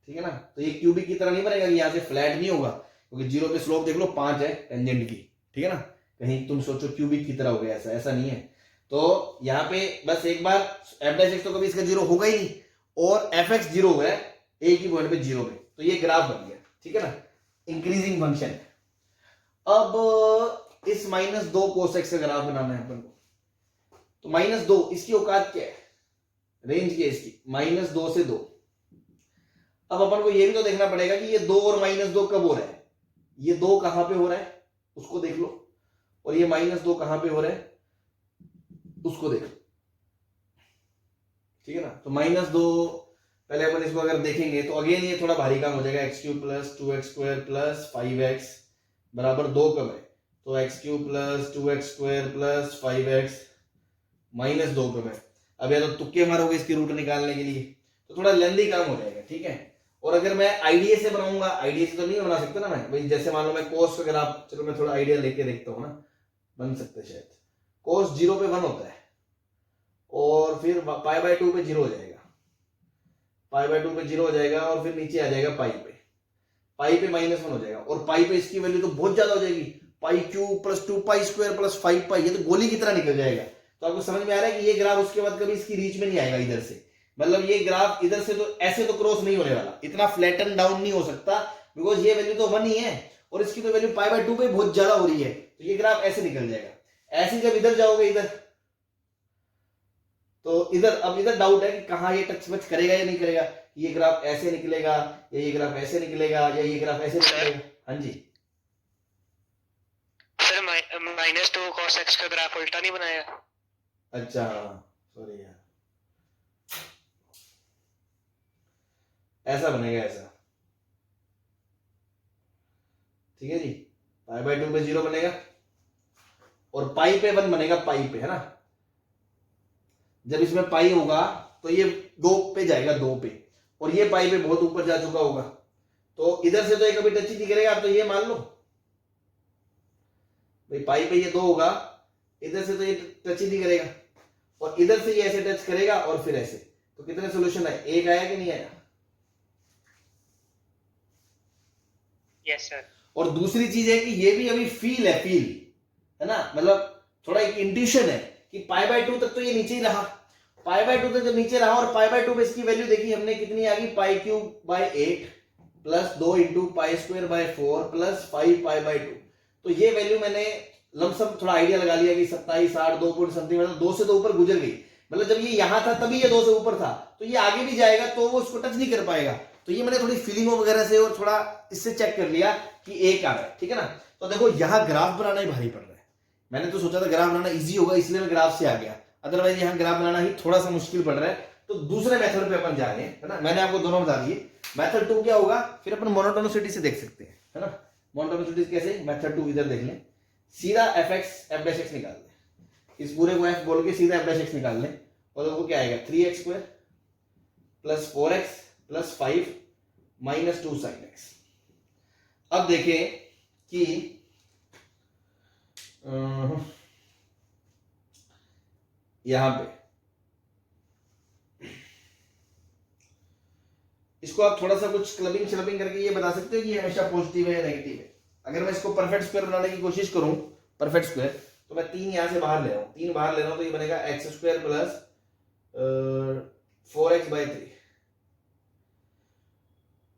ठीक है ना। तो ये क्यूबिक की तरह नहीं बनेगा कि यहां से फ्लैट नहीं होगा, क्योंकि 0 पे स्लोप देख लो 5 है टेंजेंट की, ठीक है ना। कहीं तुम सोचो क्यूबिक की तरह हो गया, ऐसा नहीं है। तो यहाँ पे बस एक बार f' तो कभी इसका 0 होगा ही नहीं, और fx 0 हो गया एक ही पॉइंट पे 0 पे, तो ये ग्राफ बन गया, ठीक है ना, इंक्रीजिंग फंक्शन है। अब इस -2 cos x का ग्राफ बनाना है अपन को। तो -2 इसकी औकात क्या है, रेंज क्या है इसकी, -2 से 2। अब अपन को ये भी तो देखना पड़ेगा कि ये 2 और -2 कब हो रहा है, ये 2 कहां पे हो रहा है उसको देख लो, और ये -2 कहां पे हो रहा है उसको देखो, ठीक है ना। तो -2 पहले अपन इसको अगर देखेंगे तो अगेन ये थोड़ा भारी काम हो जाएगा, x³ plus 2x² plus 5x बराबर 2 कब है, तो x³ plus 2x² plus 5x -2 कब है। अब या तो तुक्के मारोगे इसकी रूट निकालने के लिए, तो थोड़ा लेंदी काम हो जाएगा, ठीक है। और अगर मैं आइडिया से बनाऊंगा, आइडिया से तो नहीं बना सकता ना मैं भाई, जैसे मान लो मैं कोस का ग्राफ, चलो मैं थोड़ा आइडिया लेके देखता हूँ ना, बन सकता है शायद। कोस 0 पे 1 होता है, और फिर π/2 पे 0 हो जाएगा, π/2 पे 0 हो जाएगा, और फिर नीचे आ जाएगा पाई पे -1 हो जाएगा, और पाई पे इसकी वैल्यू तो बहुत ज्यादा हो जाएगी, π³ प्लस 2π² प्लस 5π, ये तो गोली की तरह निकल जाएगा। तो आपको समझ में आ रहा है कि ये ग्राफ उसके बाद कभी इसकी रीच में नहीं आएगा इधर से, मतलब ये ग्राफ इधर से तो ऐसे तो क्रॉस नहीं होने वाला, इतना फ्लैटन डाउन नहीं हो सकता, बिकॉज ये वैल्यू तो 1 ही है, और इसकी तो वैल्यू π/2 पे बहुत ज्यादा हो रही है, तो ये ग्राफ ऐसे निकल जाएगा। ऐसे जब इधर जाओगे इधर, तो इधर अब इधर डाउट है कि कहां ये टच मच करेगा या नहीं करेगा, ये ग्राफ ऐसे निकलेगा या ये ग्राफ ऐसे निकलेगा या ये ग्राफ ऐसे निकलेगा। हाँ जी सर, -2 cos x का ग्राफ उल्टा नहीं बनाया? अच्छा सॉरी यार, ऐसा बनेगा ऐसा, ठीक है जी। π/2 पे 0 बनेगा, और पाई पे 1 बनेगा, पाई पे, है ना। जब इसमें पाई होगा तो ये 2 पे जाएगा, 2 पे, और ये पाई पे बहुत ऊपर जा चुका होगा, तो इधर से तो ये कभी टच ही नहीं करेगा। आप तो ये मान लो भाई, पाई पे ये 2 होगा, इधर से तो ये टच ही नहीं करेगा, और इधर से ये ऐसे टच करेगा, और फिर ऐसे। तो कितने सोल्यूशन है, एक आया कि नहीं आया? Yes sir. और दूसरी चीज है कि ये भी अभी फील है ना, मतलब थोड़ा एक इंट्यूशन है कि π/2 तक तो ये नीचे ही रहा, π/2 तक जब नीचे रहा, और π/2 पे इसकी वैल्यू देखी हमने कितनी आ गई, π³ प्लस 2 × π² 4 प्लस 5π/2। तो ये वैल्यू मैंने लमसम थोड़ा आइडिया लगा लिया कि 27, 8, 2 पॉइंट समथिंग, मतलब 2 से तो ऊपर गुजर गई, मतलब जब ये यहां था तभी ये 2 से ऊपर था, तो ये आगे भी जाएगा तो वो उसको टच नहीं कर पाएगा। तो ये मैंने थोड़ी फीलिंगों वगैरह से और थोड़ा इससे चेक कर लिया कि एक आ रहा है, ठीक है ना। तो देखो यहाँ ग्राफ बनाना ही भारी पड़ रहा है, मैंने तो सोचा था ग्राफ बनाना इजी होगा इसलिए मैं ग्राफ से आ गया, अदरवाइज यहाँ ग्राफ बनाना ही थोड़ा सा मुश्किल पड़ रहा है। तो दूसरे मेथड पे अपन जा रहे हैं, है ना। मैंने आपको दोनों बता दिए। मेथड 2 क्या होगा, फिर अपन मोनोटोनिसिटी से देख सकते हैं, है ना। मोनोटोनिसिटी कैसे, मेथड 2 इधर देख लें, सीधा f(x) निकाल लें, इस पूरे को f बोल के सीधा f(x) निकाल लें, और वो क्या आएगा 3x² plus 4x plus 5 minus 2 sin x। अब देखें कि यहां पे इसको आप थोड़ा सा कुछ क्लबिंग करके ये बता सकते हो कि ये हमेशा पॉजिटिव है या नेगेटिव है। अगर मैं इसको परफेक्ट स्क्वायर बनाने की कोशिश करूं, परफेक्ट स्क्वायर, तो मैं 3 यहां से बाहर ले रहा हूं, 3 बाहर ले रहा हूं, तो ये बनेगा x² प्लस 4x/3।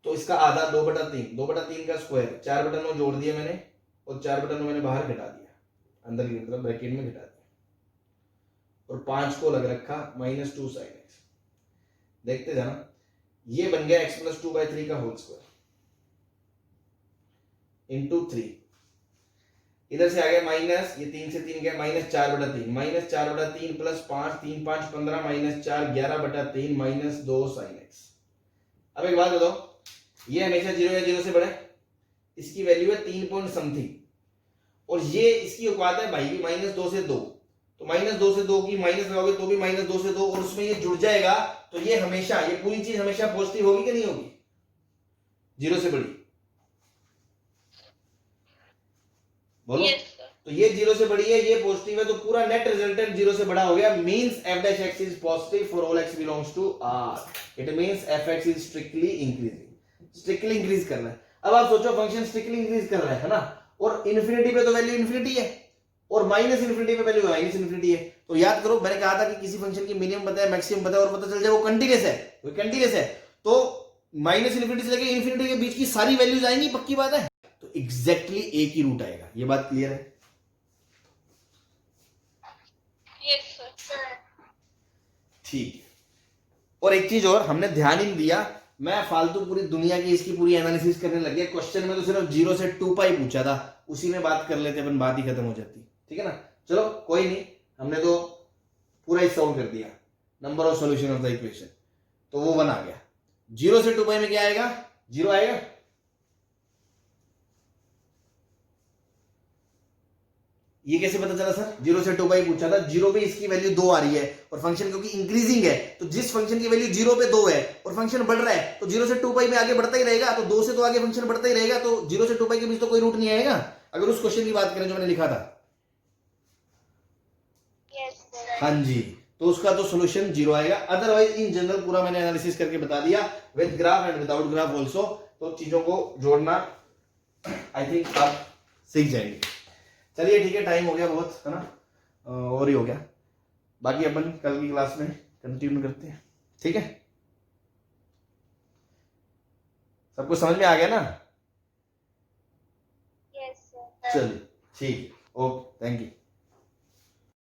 तो इसका आधा 2/3, 2/3 का स्क्वायर 4/9 जोड़ दिया मैंने, और 4/9 मैंने बाहर घटा दिया, अंदर की मतलब ब्रैकेट में घटा दिया, और 5 को लग रखा माइनस 2 sin x। देखते जाना, ये बन गया x + 2/3 का होल स्क्वायर इंटू 3। इधर से आ गया माइनस, ये 3 से 3 गया minus 4/3, minus 4/3 plus 5, 3 5 15 minus 4 11/3 minus 2 sin x। अब एक बात बताओ, ये हमेशा 0 या 0 से बड़ा है, इसकी वैल्यू है 3 पॉइंट समथिंग, और ये इसकी औकात है भाई की -2 से 2, तो -2 से 2 की माइनस लगाओगे तो भी -2 से 2, और उसमें ये जुड़ जाएगा, तो ये हमेशा, ये पूरी चीज हमेशा पॉजिटिव होगी कि नहीं होगी, 0 से बड़ी, बोलो। Yes, sir. तो ये 0 से बड़ी है, ये पॉजिटिव है, तो पूरा नेट रिजल्टेंट 0 से बड़ा हो गया, means f(x) is positive for all x belongs to R। It means f(x) is strictly increasing, strictly increase कर रहा है। अब आप सोचो फंक्शन स्ट्रिक्टली इंक्रीज कर रहा है ना, और इन्फिनिटी पे तो वैल्यू इन्फिनिटी है, और -∞ पे वैल्यू -∞ है। तो याद करो, मैंने कहा था कि किसी फंक्शन की मिनिमम बताया, मैक्सिमम बताया, और पता चल जाए वो कंटीन्यूअस है, वो कंटीन्यूअस है, तो -∞ से लेकर इन्फिनिटी के बीच की सारी वैल्यूज आएंगी, पक्की बात है। तो एग्जैक्टली एक ही रूट आएगा, ये बात क्लियर है। Yes, sir. ठीक है। और एक चीज और हमने ध्यान ही नहीं दिया, मैं फालतू पूरी दुनिया की इसकी पूरी एनालिसिस करने लग गया। क्वेश्चन में तो सिर्फ 0 से 2 पाई पूछा था, उसी में बात कर लेते, अपन बात ही खत्म हो जाती, ठीक है ना। चलो कोई नहीं, हमने तो पूरा ही सॉल्व कर दिया, number of solution of the equation, तो वो 1 आ गया। 0 से 2 पाई में क्या आएगा, 0 आएगा। ये कैसे पता चला सर, 0 से 2 पाई पूछा था, 0 पे इसकी वैल्यू 2 आ रही है, और फंक्शन क्योंकि इंक्रीजिंग है, तो जिस फंक्शन की वैल्यू 0 पे 2 है और फंक्शन बढ़ रहा है, तो 0 से 2 पाई में आगे बढ़ता ही रहेगा, तो 2 से तो आगे फंक्शन बढ़ता ही रहेगा, तो 0 से 2 पाई के बीच तो कोई रूट नहीं आएगा, अगर उस क्वेश्चन की बात करें जो मैंने लिखा था। Yes, sir. हाँ जी, तो उसका तो सोल्यूशन 0 आएगा। अदरवाइज इन जनरल पूरा मैंने एनालिसिस करके बता दिया, with graph and without graph also, तो चीजों को जोड़ना आई थिंक आप सीख जाएंगे। चलिए ठीक है, टाइम हो गया बहुत, है ना, और ही हो गया, बाकी अपन कल की क्लास में कंटिन्यू करते हैं, ठीक है। सबको समझ में आ गया ना। Yes, sir. चलिए ठीक है, ओके, थैंक यू।